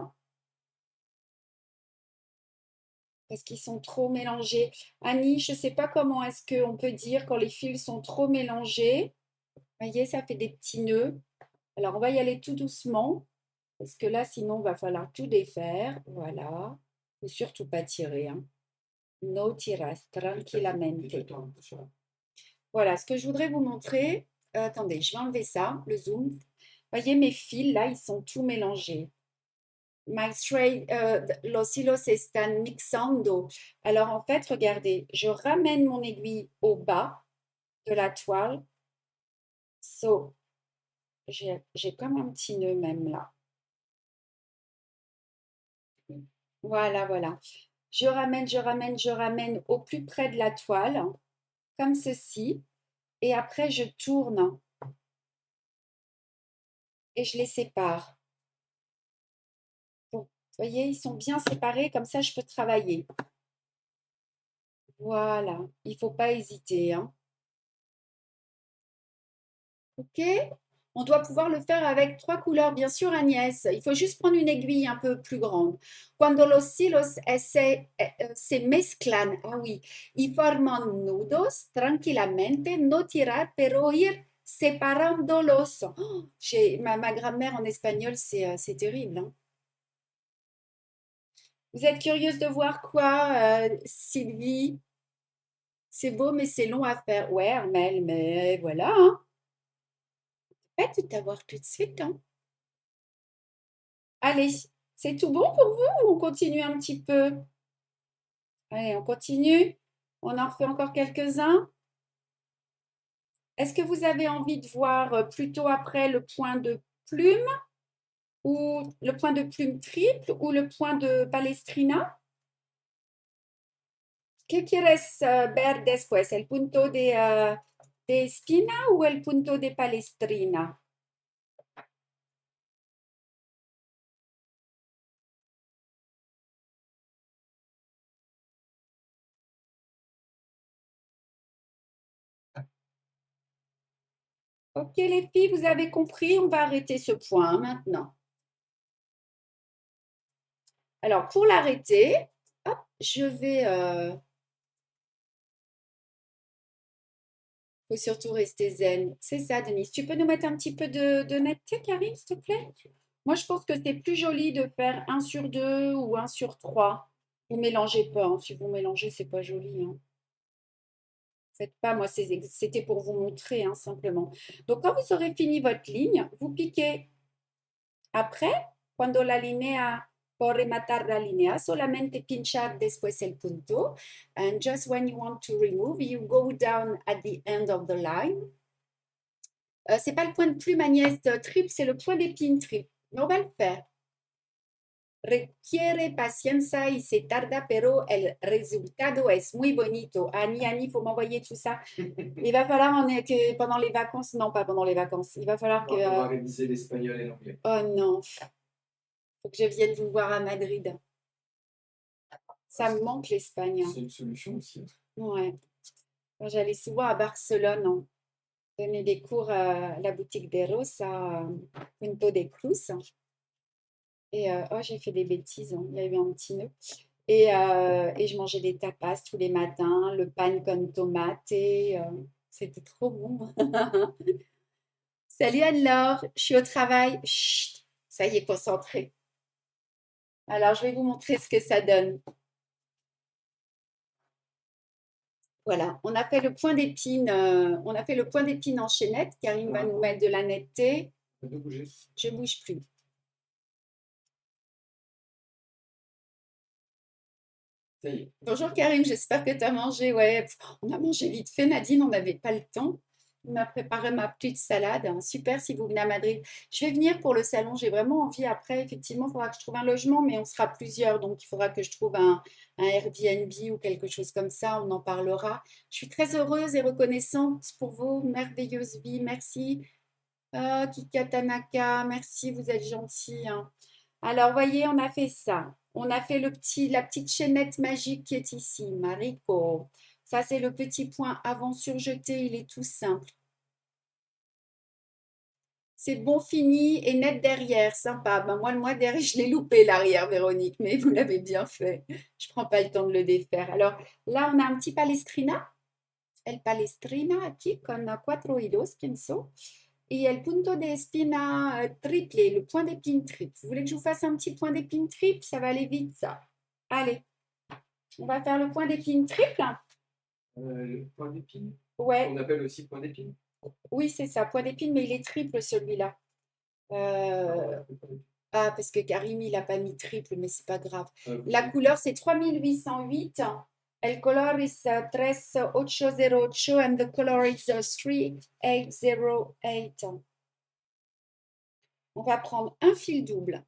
parce qu'ils sont trop mélangés. Annie, je ne sais pas comment est-ce qu'on peut dire quand les fils sont trop mélangés. Voyez, ça fait des petits nœuds. Alors, on va y aller tout doucement parce que là, sinon, il va falloir tout défaire. Voilà. Il ne faut surtout pas tirer, hein. No tiras, tranquillamente. Voilà, ce que je voudrais vous montrer. Attendez, je vais enlever ça, le zoom. Voyez, mes fils, là, ils sont tout mélangés. Los hilos están mixando. Alors, en fait, regardez, je ramène mon aiguille au bas de la toile. So, j'ai comme un petit nœud même là. Voilà, voilà. Je ramène, je ramène, je ramène au plus près de la toile, comme ceci. Et après, je tourne et je les sépare. Vous voyez, ils sont bien séparés, comme ça, je peux travailler. Voilà, il ne faut pas hésiter, hein. Ok? On doit pouvoir le faire avec trois couleurs, bien sûr, Agnès. Il faut juste prendre une aiguille un peu plus grande. Cuando los hilos se mezclan, ah oui, y forman nudos, tranquilamente, no tirar, pero ir separándolos. Oh, ma grammaire en espagnol, c'est terrible, hein. Vous êtes curieuse de voir quoi, Sylvie? C'est beau, mais c'est long à faire. Ouais, Armel, mais voilà, hein. Pas tout avoir tout de suite, hein. Allez, c'est tout bon pour vous ou on continue un petit peu? Allez, on continue. On en refait encore quelques-uns. Est-ce que vous avez envie de voir plutôt après le point de plume ou le point de plume triple ou le point de palestrina? ¿Qué quieres ver después? ¿El punto de espina o el punto de palestrina? Ok les filles, vous avez compris, on va arrêter ce point maintenant. Alors pour l'arrêter, hop, je vais... faut surtout rester zen. C'est ça, Denise. Tu peux nous mettre un petit peu de netteté, Karine, s'il te plaît? Moi, je pense que c'est plus joli de faire 1 sur 2 ou 1 sur 3. Vous mélangez pas, hein. Si vous mélangez, c'est pas joli, hein. Faites pas, moi, c'était pour vous montrer, hein, simplement. Donc, quand vous aurez fini votre ligne, vous piquez. Après, cuando la línea, por rematar la línea, solamente pinchar después el punto. And just when you want to remove, you go down at the end of the line. C'est pas le point de plume Agnès triple, c'est le point d'épine triple. Mais on va le faire. Requiere paciencia y se tarda, pero el resultado es muy bonito. Annie, il faut m'envoyer tout ça. Il va falloir que pendant les vacances, non pas pendant les vacances, il va falloir que... On va réviser l'espagnol et l'anglais. Oh non, faut que je vienne vous voir à Madrid. Ça me manque l'Espagne. C'est une solution aussi. Ouais. J'allais souvent à Barcelone, hein, donner des cours à la boutique des Roses à Punto de Cruz. Et oh, j'ai fait des bêtises, hein. Il y a eu un petit nœud. Et je mangeais des tapas tous les matins, le pan con tomate. C'était trop bon. Salut Anne-Laure, je suis au travail. Chut, ça y est, concentré. Alors, je vais vous montrer ce que ça donne. Voilà, on a fait le point d'épine, on a fait le point d'épine en chaînette. Karine va nous mettre de la netteté. De bouger. Je bouge plus. Ça y est. Bonjour Karine, j'espère que tu as mangé. Ouais, on a mangé vite fait, Nadine, on n'avait pas le temps. Il m'a préparé ma petite salade. Super si vous venez à Madrid. Je vais venir pour le salon. J'ai vraiment envie. Après, effectivement, il faudra que je trouve un logement, mais on sera plusieurs. Donc, il faudra que je trouve un Airbnb ou quelque chose comme ça. On en parlera. Je suis très heureuse et reconnaissante pour vos merveilleuses vies. Merci. Ah, Kika Tanaka, merci, vous êtes gentil, hein. Alors, voyez, on a fait ça. On a fait la petite chaînette magique qui est ici, Mariko. Ça, c'est le petit point avant surjeté, il est tout simple. C'est bon fini et net derrière, sympa. Ben, moi, le mois derrière, je l'ai loupé l'arrière, Véronique, mais vous l'avez bien fait. Je prends pas le temps de le défaire. Alors, là, on a un petit palestrina. El palestrina aquí con 4 hilos, pienso. Et el punto de espina triplé, le point d'épine triple. Vous voulez que je vous fasse un petit point d'épine triple? Ça va aller vite, ça. Allez, on va faire le point d'épine triple. Le point d'épine. Ouais. On appelle aussi point d'épine. Oui, c'est ça, point d'épine, mais il est triple celui-là. Parce que Karim, il n'a pas mis triple, mais c'est pas grave. La couleur, c'est 3808. El color is 3808 and the color is 3808. On va prendre un fil double.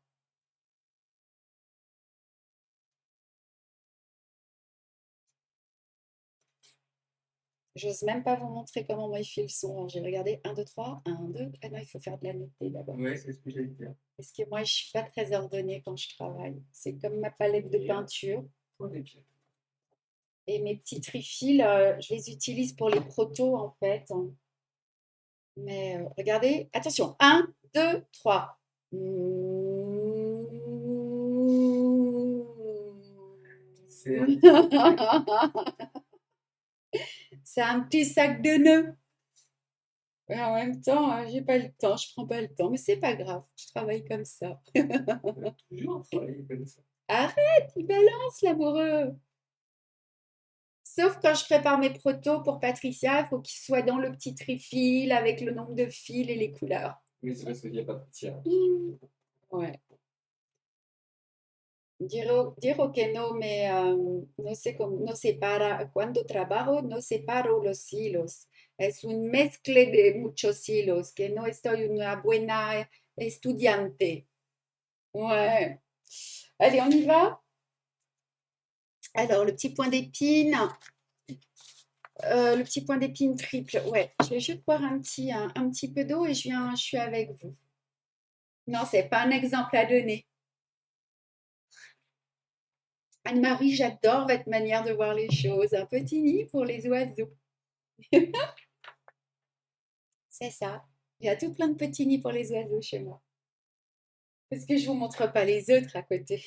J'ose même pas vous montrer comment mes fils sont. J'ai regardé 1, 2, 3, 1, 2. Ah non, il faut faire de la netteté d'abord. Oui, c'est ce que j'allais dire. Parce que moi, je suis pas très ordonnée quand je travaille. C'est comme ma palette de peinture. Point d'épine. Et mes petits trifils, je les utilise pour les protos en fait. Mais regardez, attention, 1, 2, 3. C'est un petit sac de nœuds. Et en même temps, j'ai pas le temps, je prends pas le temps, mais c'est pas grave, je travaille comme ça. Toujours travailler comme ça. Arrête, il balance l'amoureux. Sauf quand je prépare mes protos pour Patricia, il faut qu'ils soient dans le petit trifil avec le nombre de fils et les couleurs. Oui, c'est parce qu'il n'y a pas de tiers. Ouais. Dijo que no me, no sé cómo, no separa, cuando trabajo no separo los hilos. Es un mezcle de muchos hilos, que no estoy una buena estudiante. Ouais. Allez, on y va? Alors, le petit point d'épine triple. Ouais, je vais juste boire un petit peu d'eau et je suis avec vous. Non, c'est pas un exemple à donner. Anne-Marie, j'adore votre manière de voir les choses. Un petit nid pour les oiseaux. C'est ça. Il y a tout plein de petits nids pour les oiseaux chez moi. Parce que je vous montre pas les autres à côté.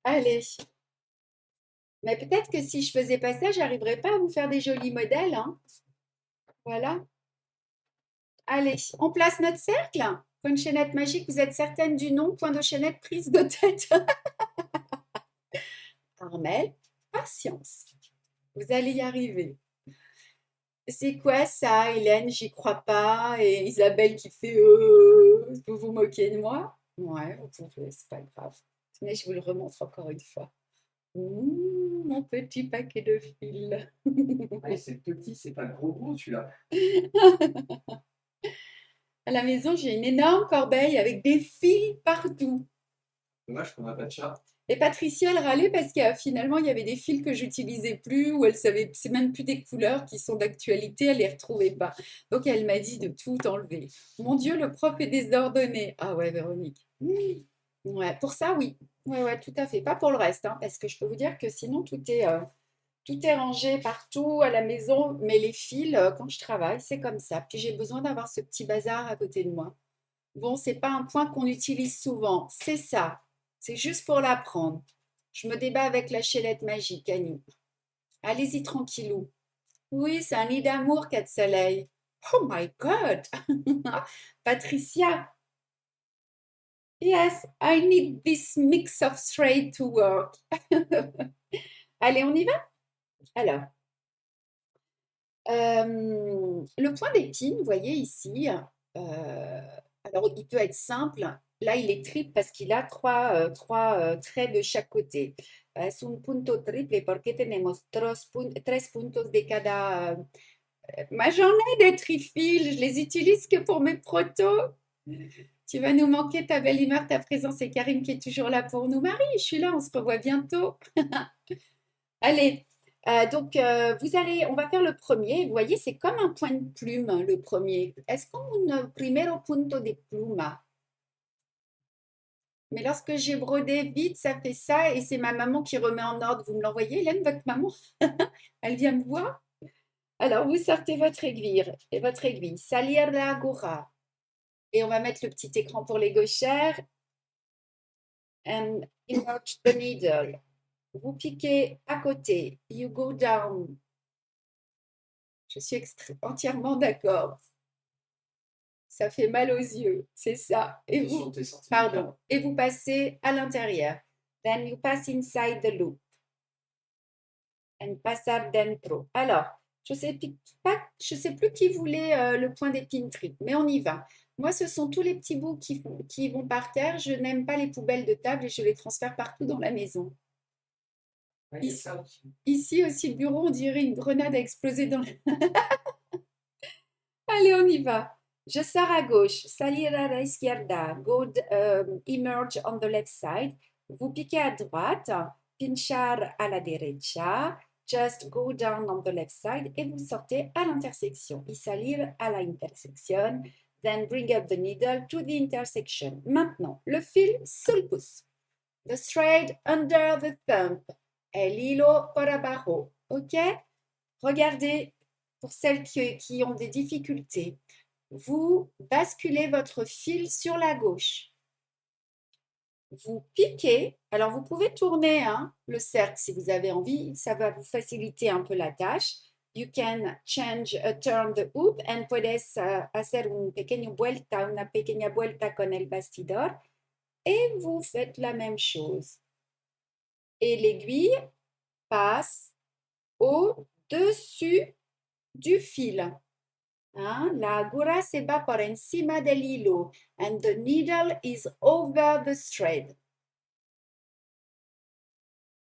Allez. Mais peut-être que si je faisais pas ça, j'arriverais pas à vous faire des jolis modèles, hein. Voilà. Allez, on place notre cercle. Point de chaînette magique, vous êtes certaine du nom? Point de chaînette prise de tête. Armelle, patience. Vous allez y arriver. C'est quoi ça, Hélène? J'y crois pas. Et Isabelle qui fait vous vous moquez de moi? Ouais, vous pouvez, c'est pas grave. Mais je vous le remontre encore une fois. Mon petit paquet de fils. Ouais, c'est petit, c'est pas gros gros celui-là. À la maison, j'ai une énorme corbeille avec des fils partout. Dommage qu'on n'a pas de chat. Et Patricia, elle râlait parce que finalement, il y avait des fils que j'utilisais plus, ou elle savait, c'est même plus des couleurs qui sont d'actualité, elle les retrouvait pas. Donc elle m'a dit de tout enlever. Mon Dieu, le prof est désordonné. Ah ouais, Véronique. Ouais, pour ça, oui. Ouais, ouais, tout à fait. Pas pour le reste, hein, parce que je peux vous dire que sinon, tout est rangé partout à la maison, mais les fils, quand je travaille, c'est comme ça. Puis j'ai besoin d'avoir ce petit bazar à côté de moi. Bon, c'est pas un point qu'on utilise souvent, c'est ça. C'est juste pour l'apprendre. Je me débat avec la chaînette magique, Annie. Allez-y tranquillou. Oui, c'est un nid d'amour, Quatre Soleil. Oh my God! Patricia, yes, I need this mix of thread to work. Allez, on y va? Alors, le point d'épine, vous voyez ici, alors il peut être simple. Là, il est triple parce qu'il a trois traits de chaque côté. Es un punto triple porque tenemos tres puntos de cada. Moi, j'en ai des trifils, je les utilise que pour mes protos. Tu vas nous manquer ta belle humeur, ta présence et Karim qui est toujours là pour nous. Marie, je suis là, on se revoit bientôt. Allez, on va faire le premier. Vous voyez, c'est comme un point de plume, le premier. Es como un primero punto de pluma. Mais lorsque j'ai brodé vite, ça fait ça et c'est ma maman qui remet en ordre. Vous me l'envoyez, Hélène, votre maman? Elle vient me voir. Alors, vous sortez votre aiguille. Salir la aguja. Et on va mettre le petit écran pour les gauchères. And insert the needle. Vous piquez à côté. You go down. Je suis entièrement d'accord. Ça fait mal aux yeux, c'est ça. Et vous, pardon, et vous passez à l'intérieur. Then you pass inside the loop. And pasar dentro. Alors, je sais plus qui voulait le point d'épine triple, mais on y va. Moi, ce sont tous les petits bouts qui vont par terre. Je n'aime pas les poubelles de table et je les transfère partout dans la maison. Ouais, Ici aussi, le bureau, on dirait une grenade a explosé dans le... Allez, on y va. Je sors à gauche. Salir a la izquierda. Emerge on the left side. Vous piquez à droite. Pinchar à la derecha. Just go down on the left side. Et vous sortez à l'intersection. Y salir à la intersección. Then bring up the needle to the intersection. Maintenant, le fil sous le pouce. The thread under the thumb. El hilo por abajo. OK? Regardez, pour celles qui ont des difficultés, vous basculez votre fil sur la gauche. Vous piquez, alors vous pouvez tourner le cercle si vous avez envie, ça va vous faciliter un peu la tâche. You can turn the hoop and puedes hacer una pequeña vuelta con el bastidor. Et vous faites la même chose. Et l'aiguille passe au-dessus du fil. La aguja se va por encima del hilo and the needle is over the thread.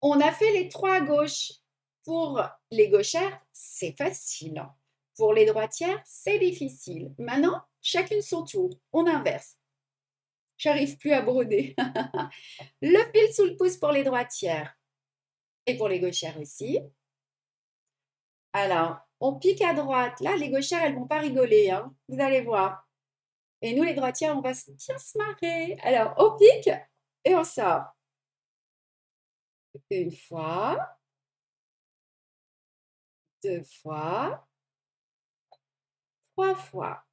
On a fait les trois à gauche. Pour les gauchères, c'est facile. Pour les droitières, c'est difficile. Maintenant, chacune son tour. On inverse. J'arrive plus à broder. Le fil sous le pouce pour les droitières et pour les gauchères aussi. Alors, on pique à droite. Là, les gauchères, elles vont pas rigoler, hein. Vous allez voir. Et nous, les droitières, on va bien se marrer. Alors, on pique et on sort. Une fois, deux fois, trois fois.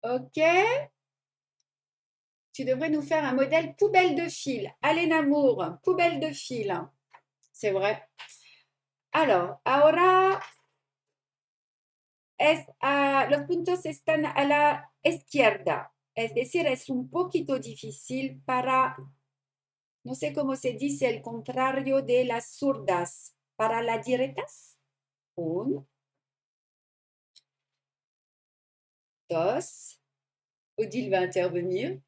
OK? Tu devrais nous faire un modèle poubelle de fil. Allez, Namour, poubelle de fil. C'est vrai. Alors, ahora los puntos están a la izquierda. Es decir, es un poquito difícil para, no sé cómo se dice el contrario de las zurdas. Para las directas. Un, dos. Odile va intervenir.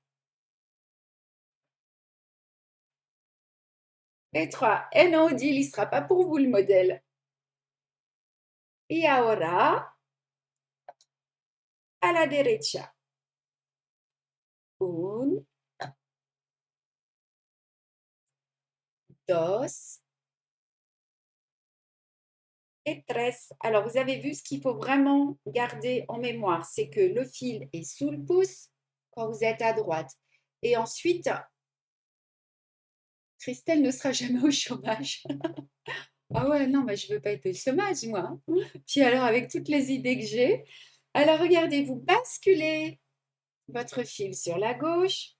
Et trois. Et non, Odile, il ne sera pas pour vous le modèle. Y ahora, a la derecha. Un, dos et tres. Alors, vous avez vu ce qu'il faut vraiment garder en mémoire, c'est que le fil est sous le pouce quand vous êtes à droite. Et ensuite, Christelle ne sera jamais au chômage. Ah ouais, non, mais je ne veux pas être au chômage, moi. Puis alors, avec toutes les idées que j'ai, alors regardez, vous basculez votre fil sur la gauche.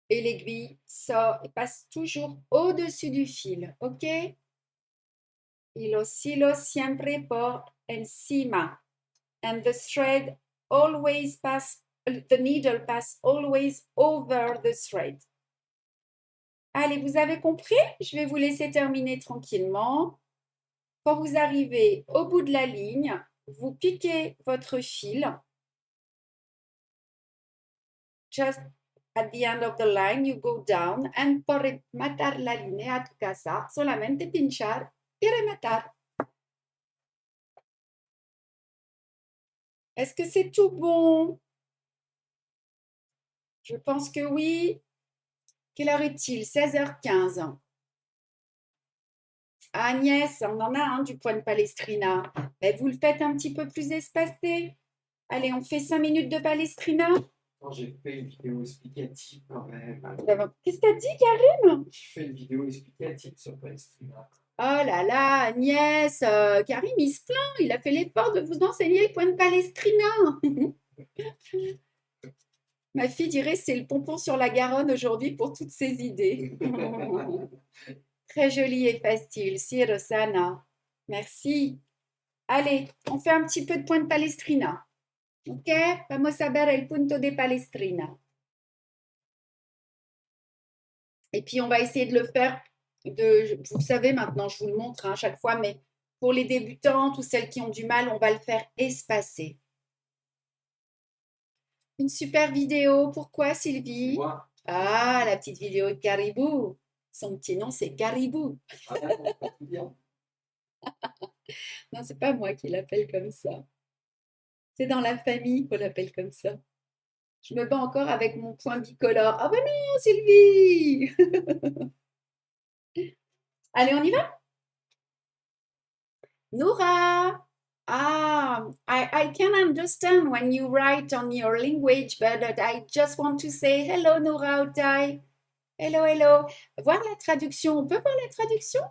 Et l'aiguille sort et passe toujours au-dessus du fil, ok? Y los hilos siempre por encima. And the thread always pass, the needle pass always over the thread. Allez, vous avez compris? Je vais vous laisser terminer tranquillement. Quand vous arrivez au bout de la ligne, vous piquez votre fil. Just at the end of the line, you go down and por rematar la línea a tu casa, solamente pinchar y rematar. Est-ce que c'est tout bon? Je pense que oui. Quelle heure est-il? 16h15. Agnès, on en a un du point de Palestrina. Mais vous le faites un petit peu plus espacé. Allez, on fait 5 minutes de Palestrina. J'ai fait une vidéo explicative quand même. Qu'est-ce que t'as dit, Karim? J'ai fait une vidéo explicative sur Palestrina. Oh là là, Agnès, Karim, il se plaint. Il a fait l'effort de vous enseigner le point de Palestrina. Ma fille dirait c'est le pompon sur la Garonne aujourd'hui pour toutes ses idées. Très joli et facile. Si, Rosanna. Merci. Allez, on fait un petit peu de point de Palestrina. Ok? Vamos a ver el punto de Palestrina. Et puis, on va essayer de le faire. Vous le savez maintenant, je vous le montre à chaque fois, mais pour les débutantes ou celles qui ont du mal, on va le faire espacé. Une super vidéo. Pourquoi, Sylvie? Moi, Ah, la petite vidéo de Caribou. Son petit nom, c'est Caribou. pas tout bien. Non, c'est pas moi qui l'appelle comme ça. C'est dans la famille qu'on l'appelle comme ça. Je me bats encore avec mon point bicolore. Ah ben non, Sylvie! Allez, on y va? Noura! I can understand when you write on your language, but I just want to say hello, Noura Otai. Hello, hello. Voir la traduction. On peut voir la traduction?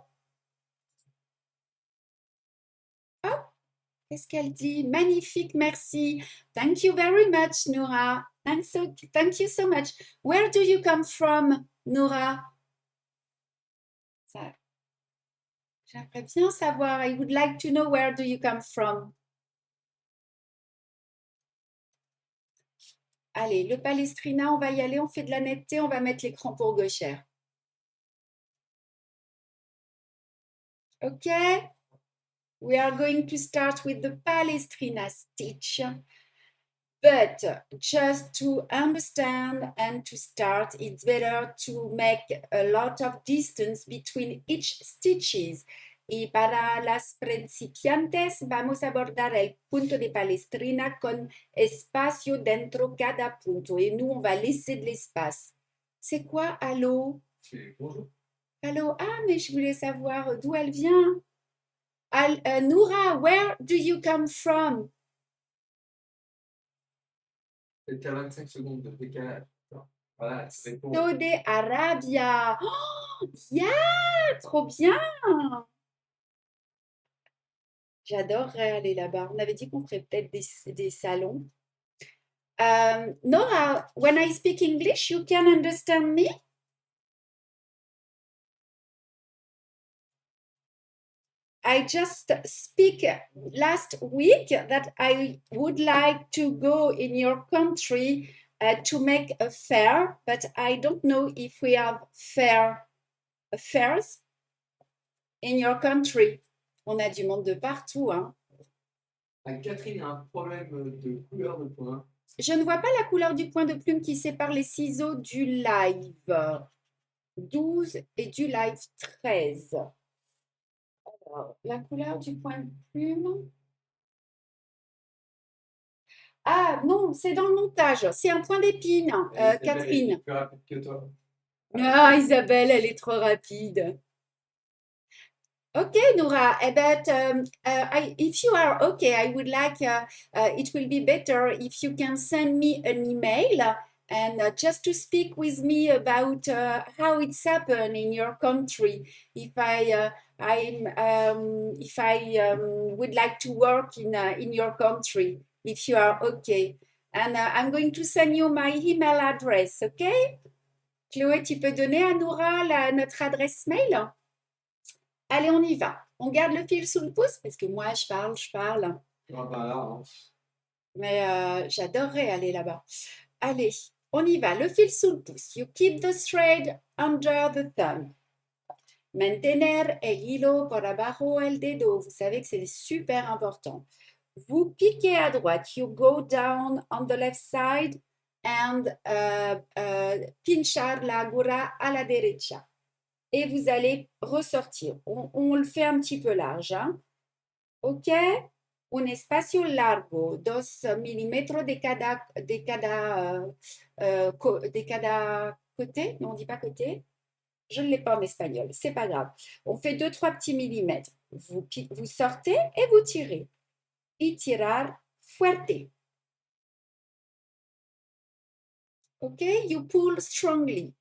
Oh, qu'est-ce qu'elle dit? Magnifique, merci. Thank you very much, Noura. Thank you so much. Where do you come from, Noura? J'aimerais bien savoir. I would like to know where do you come from. Allez, le Palestrina, on va y aller. On fait de la netteté. On va mettre l'écran pour gauchère. Ok? We are going to start with the Palestrina stitch. But just to understand and to start, it's better to make a lot of distance between each stitches. Y para las principiantes vamos a abordar el punto de palestrina con espacio dentro cada punto. Et nous, on va laisser de l'espace. C'est quoi, allô? C'est bonjour. Allô? Ah, mais je voulais savoir d'où elle vient. Noura, where do you come from? C'était à 25 secondes de décalage. Voilà, c'est bon. Saudi Arabia. Oh, yeah, trop bien. J'adorerais aller là-bas. On avait dit qu'on ferait peut-être des salons. Nora, when I speak English, you can understand me? I just speak last week that I would like to go in your country to make a fair, but I don't know if we have fairs in your country. On a du monde de partout, hein. Catherine a un problème de couleur de poing. Je ne vois pas la couleur du point de plume qui sépare les ciseaux du live 12 et du live 13. Alors, la couleur du point de plume. Ah non, c'est dans le montage. C'est un point d'épine, Catherine. Elle est plus rapide que toi. Ah, Isabelle, elle est trop rapide. Okay, Noura, but if you are okay, I would like, it will be better if you can send me an email and just to speak with me about how it's happened in your country. If I would like to work in your country, if you are okay. And I'm going to send you my email address, okay? Chloé, tu peux donner à Noura notre adresse mail? Allez, on y va. On garde le fil sous le pouce parce que moi, je parle. Ah bah là, hein. Mais j'adorerais aller là-bas. Allez, on y va. Le fil sous le pouce. You keep the thread under the thumb. Mantener el hilo por abajo el dedo. Vous savez que c'est super important. Vous piquez à droite. You go down on the left side and pinchar la aguja a la derecha. Et vous allez ressortir. On le fait un petit peu large. Hein? OK? Un espacio largo, 2 milímetros de cada côté. Non, on ne dit pas côté. Je ne l'ai pas en espagnol. C'est pas grave. On fait 2-3 petits millimètres. Vous sortez et vous tirez. Y tirar fuerte. OK? You pull strongly.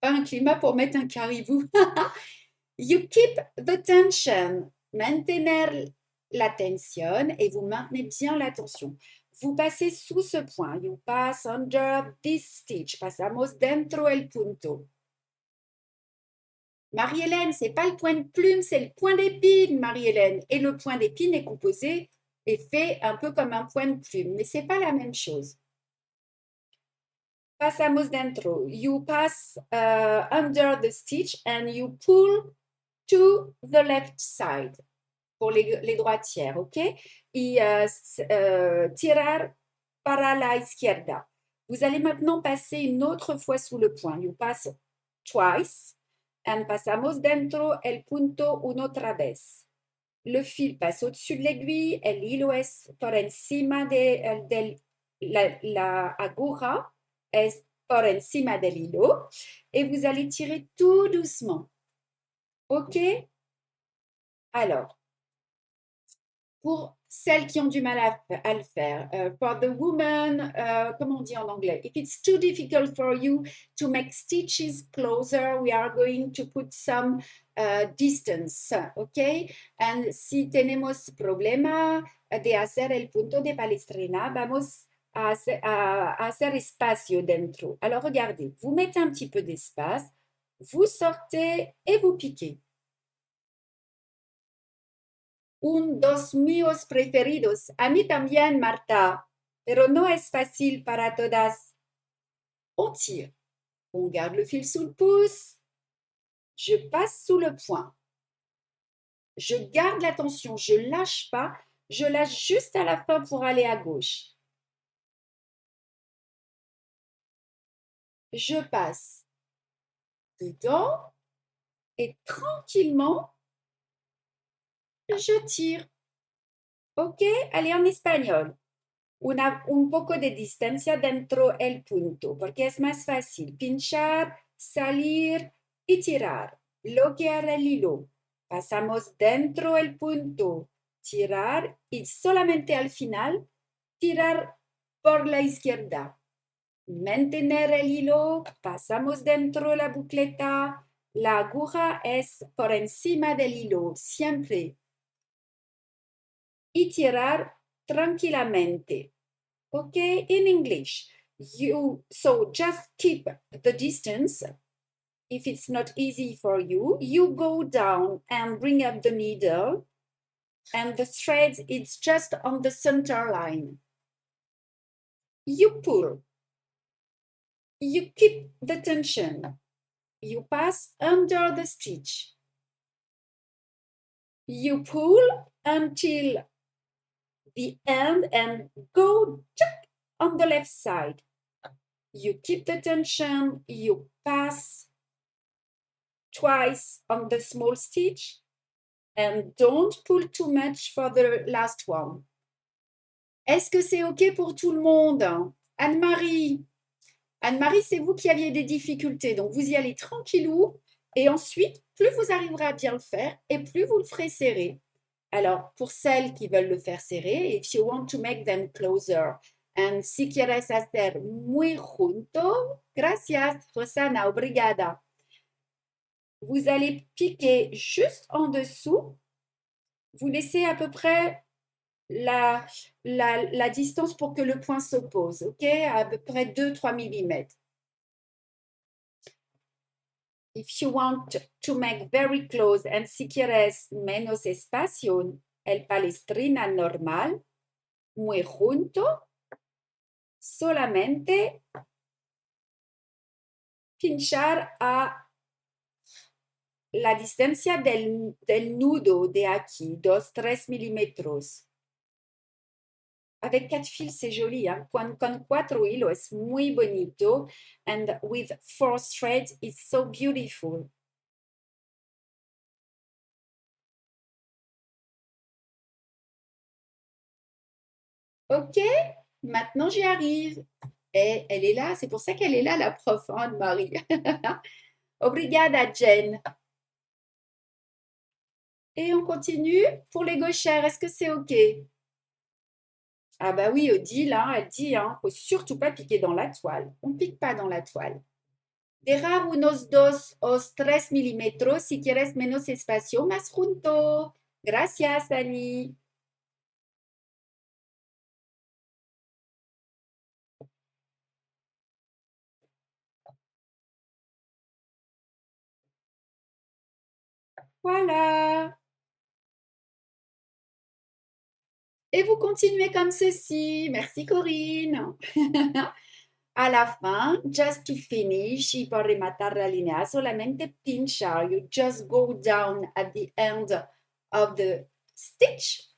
Un climat pour mettre un caribou. You keep the tension. Mantener la tension et vous maintenez bien la tension. Vous passez sous ce point. You pass under this stitch. Pasamos dentro el punto. Marie-Hélène, c'est pas le point de plume, c'est le point d'épine, Marie-Hélène. Et le point d'épine est composé et fait un peu comme un point de plume, mais c'est pas la même chose. Pasamos dentro. You pass under the stitch and you pull to the left side pour les droitières, ok? Y tirar para la izquierda. Vous allez maintenant passer une autre fois sous le point. You pass twice and pasamos dentro el punto una otra vez. Le fil passe au-dessus de l'aiguille, el hilo es por encima de la aguja, es por encima del hilo, et vous allez tirer tout doucement. OK? Alors, pour celles qui ont du mal à le faire, for the woman, comment on dit en anglais? If it's too difficult for you to make stitches closer, we are going to put some distance, ¿ok? And si tenemos problema de hacer el punto de palestrina, vamos a hacer espacio dentro. Alors, regardez, vous mettez un petit peu d'espace, vous sortez et vous piquez. Dos míos preferidos. A mí también, Marta, pero no es fácil para todas. On tire. On garde le fil sous le pouce. Je passe sous le point. Je garde la tension, je ne lâche pas, Je lâche juste à la fin pour aller à gauche. Je passe dedans et tranquillement, je tire. Ok, allez en espagnol. Un poco de distancia dentro el punto, porque es más fácil pinchar, salir y tirar. Bloquear el hilo. Pasamos dentro el punto, tirar y solamente al final tirar por la izquierda. Mantener el hilo, pasamos dentro la bucleta, la aguja es por encima del hilo, siempre. Y tirar tranquilamente. Okay, in English, so just keep the distance. If it's not easy for you, you go down and bring up the needle, and the thread is just on the center line. You pull, you keep the tension, you pass under the stitch. You pull until the end and go on the left side. You keep the tension, you pass twice on the small stitch and don't pull too much for the last one. Est-ce que c'est OK pour tout le monde? Anne-Marie, Anne-Marie, c'est vous qui aviez des difficultés, donc vous y allez tranquillou et ensuite, plus vous arriverez à bien le faire et plus vous le ferez serrer. Alors, pour celles qui veulent le faire serrer, if you want to make them closer, and si quieres hacer muy junto, gracias, Rosana, obrigada. Vous allez piquer juste en dessous. Vous laissez à peu près la distance pour que le point s'oppose, ok? À peu près 2-3 mm. If you want to make very close and si quieres menos espacio, el palestrina normal, muy junto, solamente pinchar a la distancia del nudo de aquí, 2-3 milímetros. Avec 4 fils, c'est joli, hein? Con 4 hilos es muy bonito. And with 4 threads, it's so beautiful. Ok, maintenant j'y arrive. Et elle est là, c'est pour ça qu'elle est là, la prof, hein, Anne-Marie. Obrigada, Jen. Et on continue pour les gauchères. Est-ce que c'est OK? Ah bah oui, Odile, hein, elle dit, hein, faut surtout pas piquer dans la toile. On pique pas dans la toile. Dejar unos 2 o 3 milímetros si quieres menos espacio más junto. Gracias, Annie. Voilà. Et vous continuez comme ceci. Merci, Corinne. A la fin, just to finish, y por rematar la línea, solamente pincha. You just go down at the end of the stitch.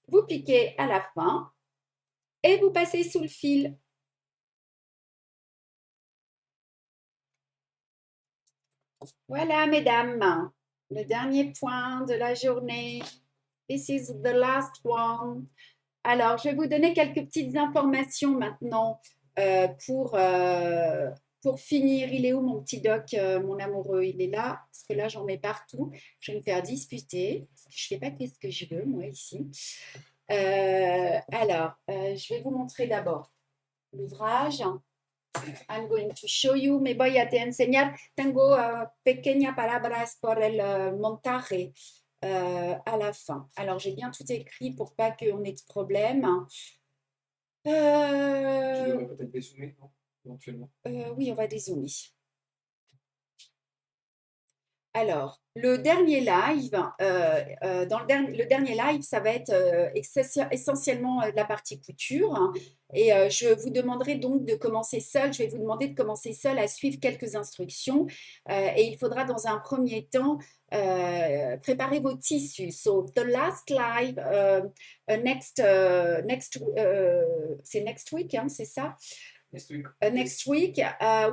Vous piquez à la fin et vous passez sous le fil. Voilà, mesdames, le dernier point de la journée. This is the last one. Alors, je vais vous donner quelques petites informations maintenant pour finir. Il est où mon petit doc, mon amoureux? Il est là, parce que là, j'en mets partout. Je vais me faire disputer, parce que je ne fais pas ce que je veux, moi, ici. Je vais vous montrer d'abord l'ouvrage. I'm going to show you, me voy a te enseñar. Tengo pequeñas palabras por el montaje à la fin. Alors, j'ai bien tout écrit pour pas qu'on ait de problème. Tu devrais peut-être dézoomer, non? Éventuellement. Oui, on va dézoomer. Alors, le dernier live, dans le dernier live, ça va être essentiellement de la partie couture, hein. Et je vous demanderai donc de commencer seul. Je vais vous demander de commencer seul à suivre quelques instructions. Et il faudra dans un premier temps préparer vos tissus. So, the last live, c'est next week, hein, c'est ça? Next week. Next week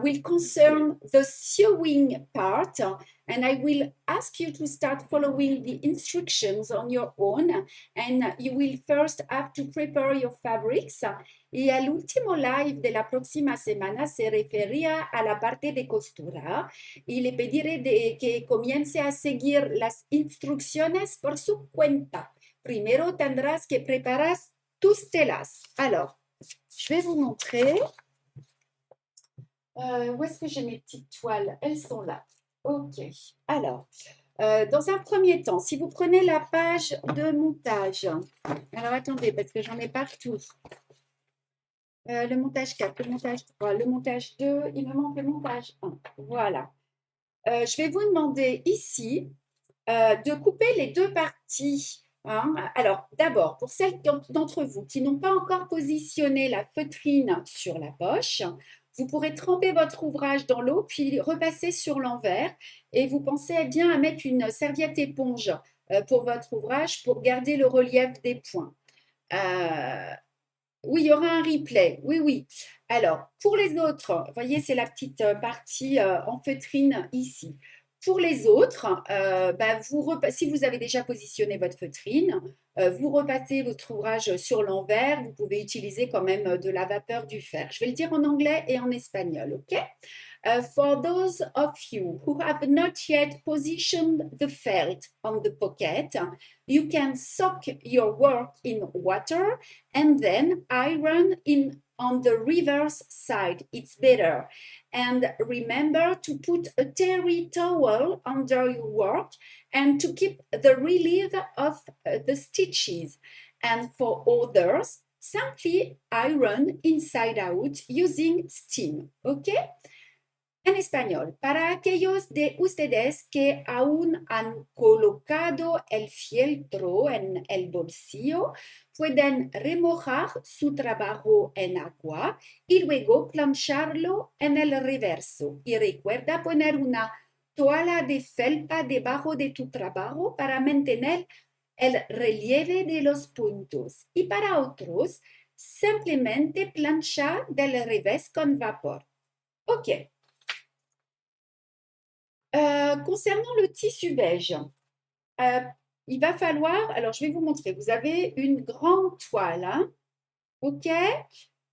will concern the sewing part, and I will ask you to start following the instructions on your own, and you will first have to prepare your fabrics. Y el último live de la próxima semana se refería a la parte de costura y le pediré que comience a seguir las instrucciones por su cuenta. Primero tendrás que preparar tus telas. Alors, je vais vous montrer. Où est-ce que j'ai mes petites toiles? Elles sont là. Ok. Alors, dans un premier temps, si vous prenez la page de montage, alors attendez, parce que j'en ai partout. Le montage 4, le montage 3, le montage 2, il me manque le montage 1. Voilà. Je vais vous demander ici de couper les deux parties. Hein. Alors, d'abord, pour celles d'entre vous qui n'ont pas encore positionné la feutrine sur la poche, vous pourrez tremper votre ouvrage dans l'eau, puis repasser sur l'envers. Et vous pensez bien à mettre une serviette éponge pour votre ouvrage pour garder le relief des points. Oui, il y aura un replay. Oui, oui. Alors, pour les autres, vous voyez, c'est la petite partie en feutrine ici. Pour les autres, si vous avez déjà positionné votre feutrine, vous repassez votre ouvrage sur l'envers. Vous pouvez utiliser quand même de la vapeur du fer. Je vais le dire en anglais et en espagnol, OK? For those of you who have not yet positioned the felt on the pocket, you can soak your work in water and then iron on the reverse side. It's better. And remember to put a terry towel under your work and to keep the relief of the stitches. And for others, simply iron inside out using steam. Okay? En español, para aquellos de ustedes que aún han colocado el fieltro en el bolsillo, pueden remojar su trabajo en agua y luego plancharlo en el reverso. Y recuerda poner una toalla de felpa debajo de tu trabajo para mantener el relieve de los puntos. Y para otros, simplemente planchar del revés con vapor. Ok. Concernant le tissu beige, il va falloir, alors je vais vous montrer, vous avez une grande toile, hein, ok?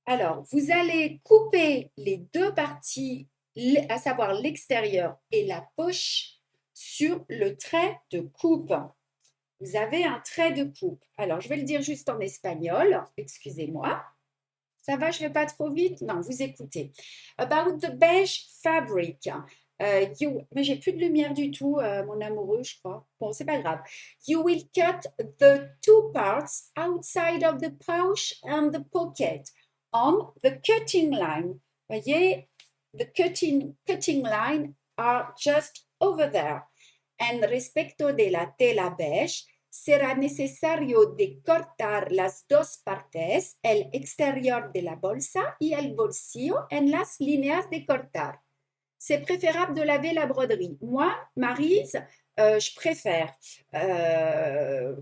Alors, vous allez couper les deux parties, à savoir l'extérieur et la poche, sur le trait de coupe. Vous avez un trait de coupe. Alors, je vais le dire juste en espagnol, excusez-moi. Ça va, je ne vais pas trop vite? Non, vous écoutez. About the beige fabric. Mais j'ai plus de lumière du tout, mon amoureux, je crois. Bon, c'est pas grave. You will cut the two parts outside of the pouch and the pocket on the cutting line. Voyez, the cutting line are just over there. En respecto de la tela beige, será necesario de cortar las dos partes, el exterior de la bolsa y el bolsillo en las líneas de cortar. C'est préférable de laver la broderie. Moi, Maryse, je préfère.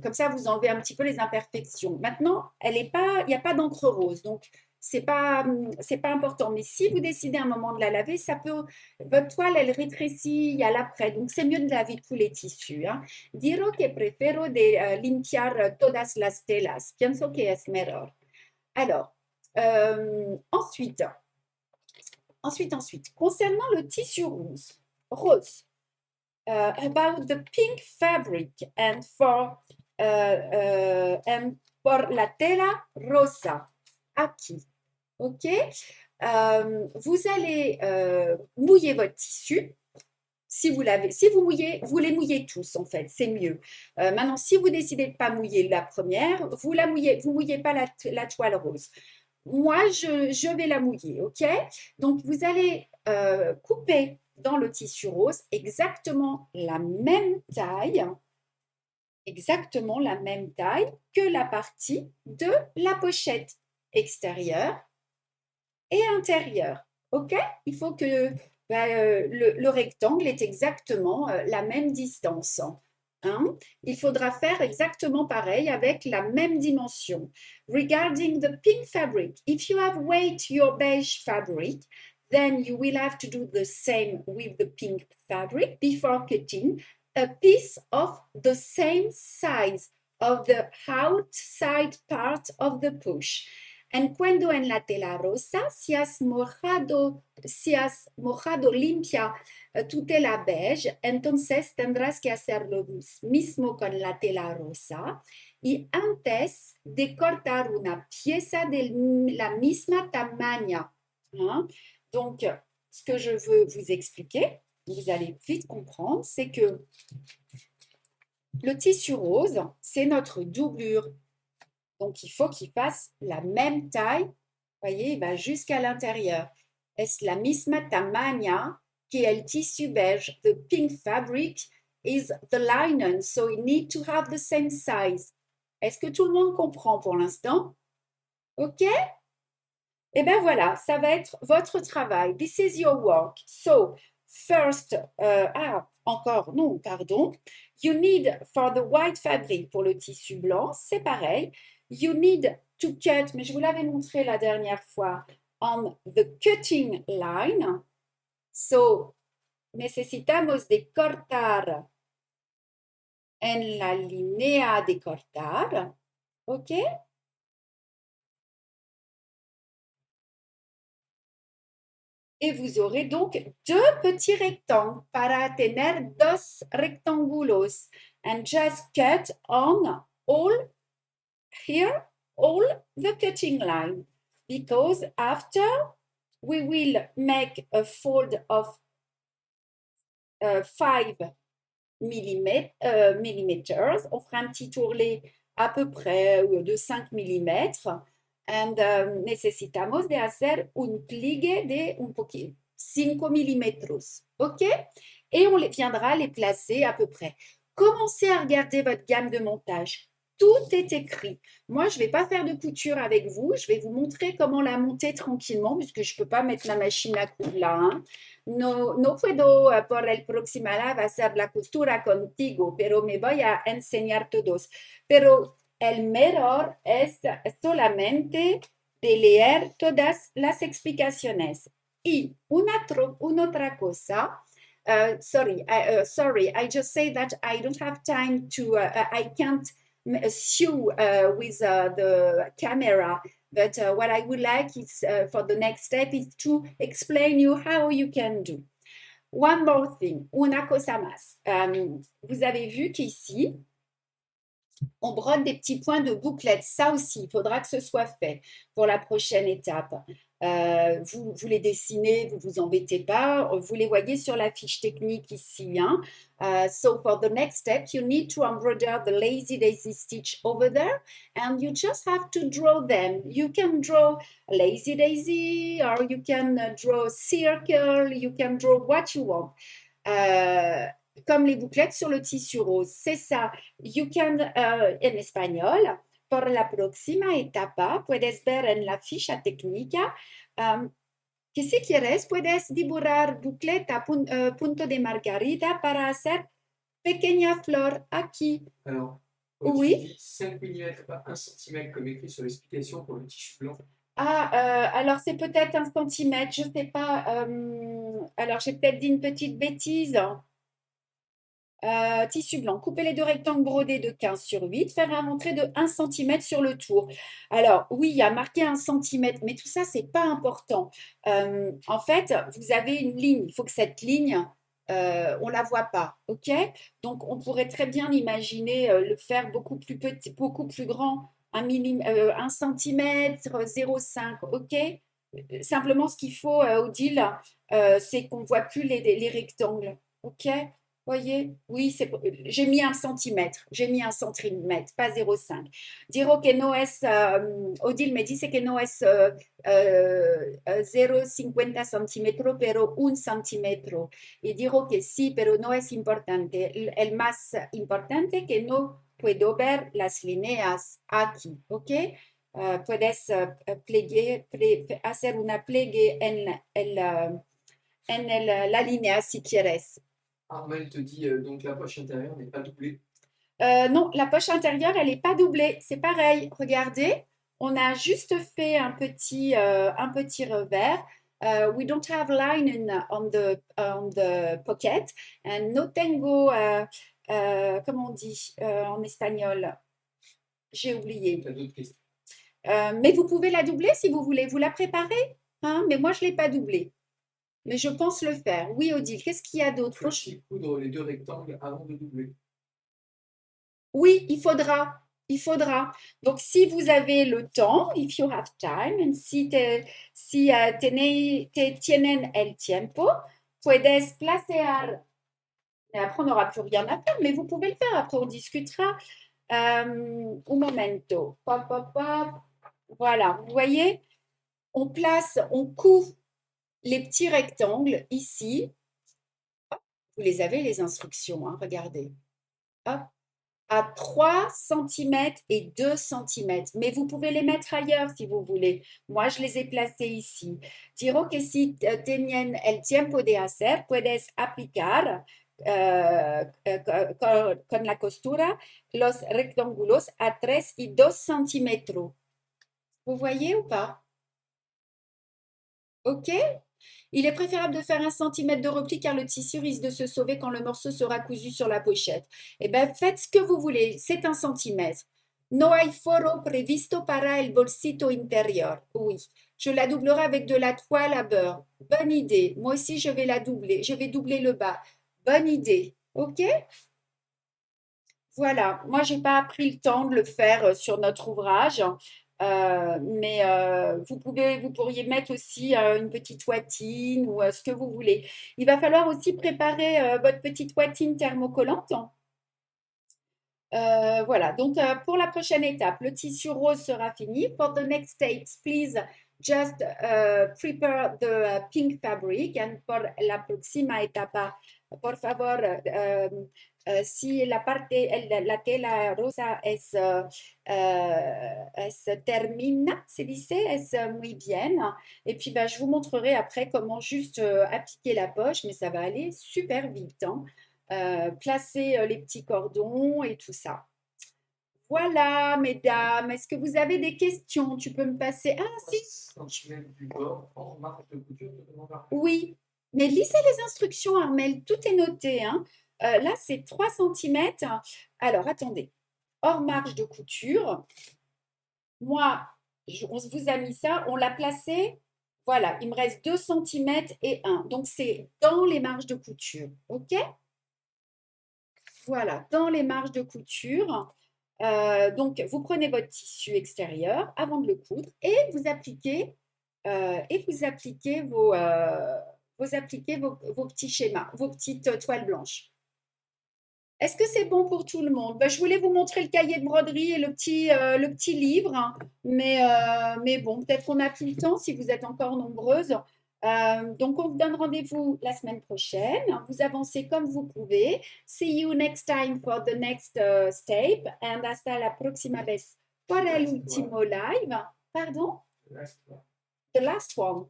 Comme ça, vous enlevez un petit peu les imperfections. Maintenant, il n'y a pas d'encre rose, donc c'est pas important. Mais si vous décidez à un moment de la laver, votre toile, elle rétrécit à l'après. Donc, c'est mieux de laver tous les tissus. Hein. Dirò que prefiero de limpiar todas las telas. Pienso que es mejor. Alors, ensuite, concernant le tissu rose, about the pink fabric and for la tela rosa, aquí, ok? Vous allez mouiller votre tissu. Si vous mouillez, vous les mouillez tous en fait, c'est mieux. Maintenant, si vous décidez de ne pas mouiller la première, vous mouillez pas la toile rose. Moi, je vais la mouiller, ok? Donc, vous allez couper dans le tissu rose exactement la même taille que la partie de la pochette extérieure et intérieure. OK? Il faut que le rectangle ait exactement la même distance. Hein? Il faudra faire exactement pareil avec la même dimension. Regarding the pink fabric, if you have weight your beige fabric, then you will have to do the same with the pink fabric before cutting a piece of the same size of the outside part of the push. And cuando en la tela rosa, si has mojado limpia tu tela beige, entonces tendrás que hacer lo mismo con la tela rosa y antes de cortar una pieza de la misma tamaño. Hein? Donc, ce que je veux vous expliquer, vous allez vite comprendre, c'est que le tissu rose, c'est notre doublure. Donc, il faut qu'il fasse la même taille. Vous voyez, il va jusqu'à l'intérieur. Es la misma tamaña que el tissu beige. The pink fabric is the linen, so you need to have the same size. Est-ce que tout le monde comprend pour l'instant? OK? Et bien voilà, ça va être votre travail. This is your work. So, first, encore, non, pardon. You need, for the white fabric, pour le tissu blanc, c'est pareil. You need to cut, mais je vous l'avais montré la dernière fois, on the cutting line. So, necesitamos de cortar en la línea de cortar. OK? Et vous aurez donc deux petits rectangles para tener dos rectángulos. And just cut on all here, all the cutting line. Because after we will make a fold of 5 millimeters. On fera un petit ourlet à peu près de 5 millimètres. And necesitamos de hacer un pliegue de un poquito, 5 millimètres. OK? Et on viendra les placer à peu près. Commencez à regarder votre gamme de montage. Tout est écrit. Moi, je ne vais pas faire de couture avec vous. Je vais vous montrer comment la monter tranquillement, puisque je ne peux pas mettre la machine à coudre là. Hein. No puedo por el próxima live hacer la costura contigo, pero me voy a enseñar todos. Pero el mejor es solamente de leer todas las explicaciones. Y una otra cosa, sorry, I just say that I don't have time to, I can't sew with the camera. But what I would like is for the next step is to explain you how you can do. One more thing, una cosa más. Vous avez vu qu'ici, on brode des petits points de bouclette. Ça aussi, il faudra que ce soit fait pour la prochaine étape. Vous les dessinez, vous vous embêtez pas. Vous les voyez sur la fiche technique ici. Hein. So for the next step, you need to embroider the lazy daisy stitch over there, and you just have to draw them. You can draw a lazy daisy, or you can draw a circle. You can draw what you want. Comme les bouclettes sur le tissu rose. C'est ça. You can, en espagnol, por la próxima etapa, puedes ver en la ficha técnica que si quieres, puedes dibujar boucleta punto de margarita para hacer pequeña flor aquí. Alors, oui. 5 mm, pas 1 cm comme écrit sur l'explication pour le tissu blanc. Alors c'est peut-être 1 centimètre, je ne sais pas. Alors j'ai peut-être dit une petite bêtise. Tissu blanc, couper les deux rectangles brodés de 15 sur 8, faire un rentré de 1 cm sur le tour. Alors, oui, il y a marqué 1 cm, mais tout ça, c'est pas important. En fait, vous avez une ligne. Il faut que cette ligne, on la voit pas. OK? Donc, on pourrait très bien imaginer le faire beaucoup plus petit, beaucoup plus grand, 1 cm, 0,5. OK? Simplement, ce qu'il faut, Odile, c'est qu'on ne voit plus les rectangles. OK? Voyez? Oui, j'ai mis 1 centimètre. J'ai mis 1 centimètre, pas 0,5. Dirò que no es, Odile me dice que no es 0,50 centímetro, pero 1 centímetro. Y digo que sí, pero no es importante. El más importante que no puedo ver las líneas aquí, ¿ok? Puedes hacer una pliegue la línea si quieres. Armel te dit donc la poche intérieure n'est pas doublée. Non, la poche intérieure, elle n'est pas doublée. C'est pareil. Regardez, on a juste fait un petit revers. We don't have line on the pocket. And no tengo, comment on dit en espagnol? J'ai oublié. T'as d'autres questions? Mais vous pouvez la doubler si vous voulez. Vous la préparez, hein? Mais moi, je ne l'ai pas doublée. Mais je pense le faire. Oui, Odile, qu'est-ce qu'il y a d'autre? Faut-il coudre les 2 rectangles avant de doubler? Oui, il faudra. Il faudra. Donc, si vous avez le temps, if you have time, and tienen el tiempo, puedes placear. Et après, on n'aura plus rien à faire, mais vous pouvez le faire. Après, on discutera. Un momento. Pop, pop, pop. Voilà, vous voyez, on coud les petits rectangles ici. Vous les avez, les instructions, hein, regardez. Hop, à 3 centimètres et 2 centimètres. Mais vous pouvez les mettre ailleurs si vous voulez. Moi, je les ai placés ici. Dirò que si tienen el tiempo de hacer, puedes aplicar con la costura los rectángulos a 3 y 2 centímetros. Vous voyez ou pas? OK? Il est préférable de faire 1 centimètre de repli car le tissu risque de se sauver quand le morceau sera cousu sur la pochette. Eh bien, faites ce que vous voulez, c'est 1 centimètre. No hay foro previsto para el bolsito interior. Oui, je la doublerai avec de la toile à beurre. Bonne idée. Moi aussi, je vais la doubler. Je vais doubler le bas. Bonne idée. OK? Voilà, moi, je n'ai pas pris le temps de le faire sur notre ouvrage, mais vous pourriez mettre aussi une petite ouatine ou ce que vous voulez. Il va falloir aussi préparer votre petite ouatine thermocollante. Voilà, donc pour la prochaine étape, le tissu rose sera fini. For the next steps, please just prepare the pink fabric. And por la próxima etapa, por favor, si la tela rosa termina, se dice, es muy bien. Et puis, je vous montrerai après comment juste appliquer la poche, mais ça va aller super vite, hein. Placer les petits cordons et tout ça. Voilà, mesdames. Est-ce que vous avez des questions? Tu peux me passer. Ah, si. Quand tu mets du bord en marque de couture, tu demandes à... Oui, mais lisez les instructions, Armel. Tout est noté, hein. Là, c'est 3 centimètres. Alors, attendez. Hors marge de couture. Moi, on vous a mis ça. On l'a placé. Voilà, il me reste 2 centimètres et 1. Donc, c'est dans les marges de couture. OK? Voilà, dans les marges de couture. Donc, vous prenez votre tissu extérieur avant de le coudre et vous appliquez, vos petits schémas, vos petites toiles blanches. Est-ce que c'est bon pour tout le monde? Je voulais vous montrer le cahier de broderie et le petit livre, hein, mais bon, peut-être qu'on n'a plus le temps si vous êtes encore nombreuses. Donc, on vous donne rendez-vous la semaine prochaine. Vous avancez comme vous pouvez. See you next time for the next step. And hasta la próxima vez para el último live. Pardon? The last one.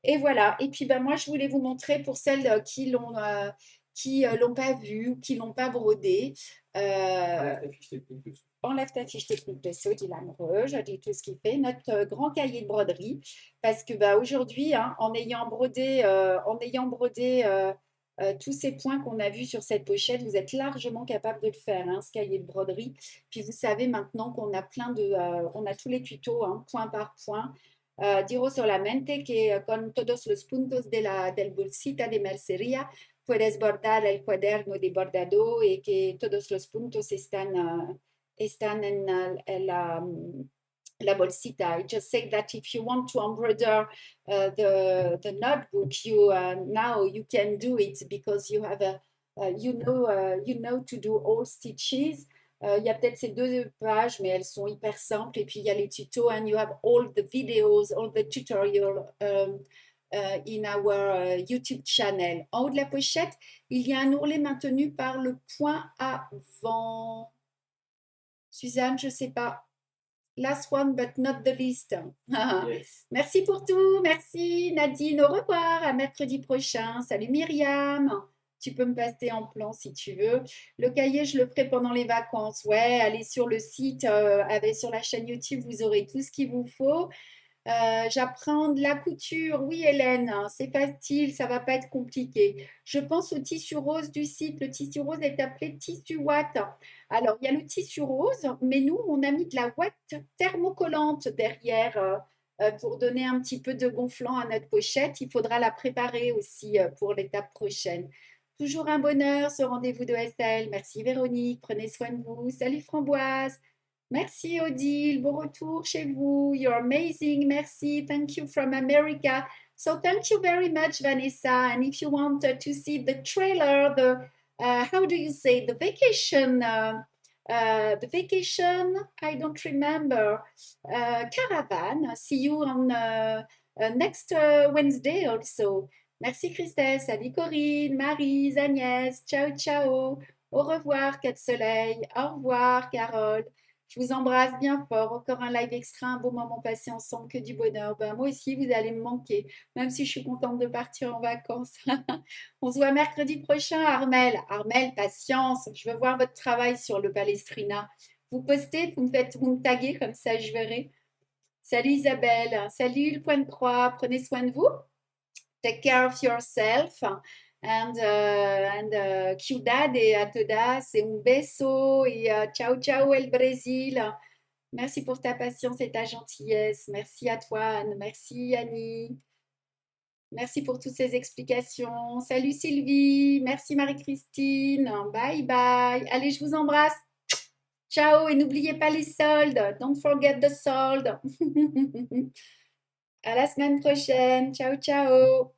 Et voilà. Et puis, moi, je voulais vous montrer pour celles qui l'ont pas vu ou qui l'ont pas brodé. Enlève ta fiche technique dessous, dit l'amoureuse, dit tout ce qu'il fait, notre grand cahier de broderie, parce que aujourd'hui, hein, en ayant brodé tous ces points qu'on a vus sur cette pochette, vous êtes largement capable de le faire, hein, ce cahier de broderie. Puis vous savez maintenant qu'on a on a tous les tutos, hein, point par point. Dirò solamente que con todos los puntos del bolsita de mercería puedes bordar el cuaderno de bordado y que todos los puntos están en la bolsita. I just say that if you want to embroider the notebook, now you can do it because you have You know to do all stitches. Il y a peut-être ces deux pages, mais elles sont hyper simples. Et puis il y a les tutos, and you have all the videos, all the tutorials in our YouTube channel. En haut de la pochette, il y a un ourlet maintenu par le point avant. Suzanne, je ne sais pas. Last one, but not the least. Yes. Merci pour tout. Merci Nadine. Au revoir. À mercredi prochain. Salut Myriam. Tu peux me passer en plan si tu veux. Le cahier, je le ferai pendant les vacances. Ouais, allez sur le site, sur la chaîne YouTube, vous aurez tout ce qu'il vous faut. J'apprends de la couture. Oui, Hélène, hein, c'est facile, ça va pas être compliqué. Je pense au tissu rose du site. Le tissu rose est appelé tissu Watt. Alors, il y a le tissu rose, mais nous, on a mis de la Watt thermocollante derrière pour donner un petit peu de gonflant à notre pochette. Il faudra la préparer aussi pour l'étape prochaine. Toujours un bonheur, ce rendez-vous de SL. Merci Véronique, prenez soin de vous. Salut Framboise. Merci Odile, bon retour chez vous. You're amazing. Merci. Thank you from America. So thank you very much, Vanessa. And if you want to see the trailer, how do you say the vacation? I don't remember. Caravan. See you on next Wednesday also. Merci Christelle. Salut Corinne, Marie, Agnès. Ciao, ciao. Au revoir, Cat Soleil. Au revoir, Carole. Je vous embrasse bien fort. Encore un live extra, un beau moment passé ensemble, que du bonheur. Ben, moi aussi, vous allez me manquer, même si je suis contente de partir en vacances. On se voit mercredi prochain, Armel. Armel, patience. Je veux voir votre travail sur le Palestrina. Vous postez, vous me taguez, comme ça je verrai. Salut Isabelle. Salut le point de croix. Prenez soin de vous. Take care of yourself. Cuidade a todas et un beso et ciao ciao el Brésil. Merci pour ta patience et ta gentillesse. Merci à toi Anne. Merci Annie. Merci pour toutes ces explications. Salut Sylvie. Merci Marie-Christine. Bye bye. Allez, je vous embrasse. Ciao et n'oubliez pas les soldes. Don't forget the soldes. À la semaine prochaine. Ciao ciao.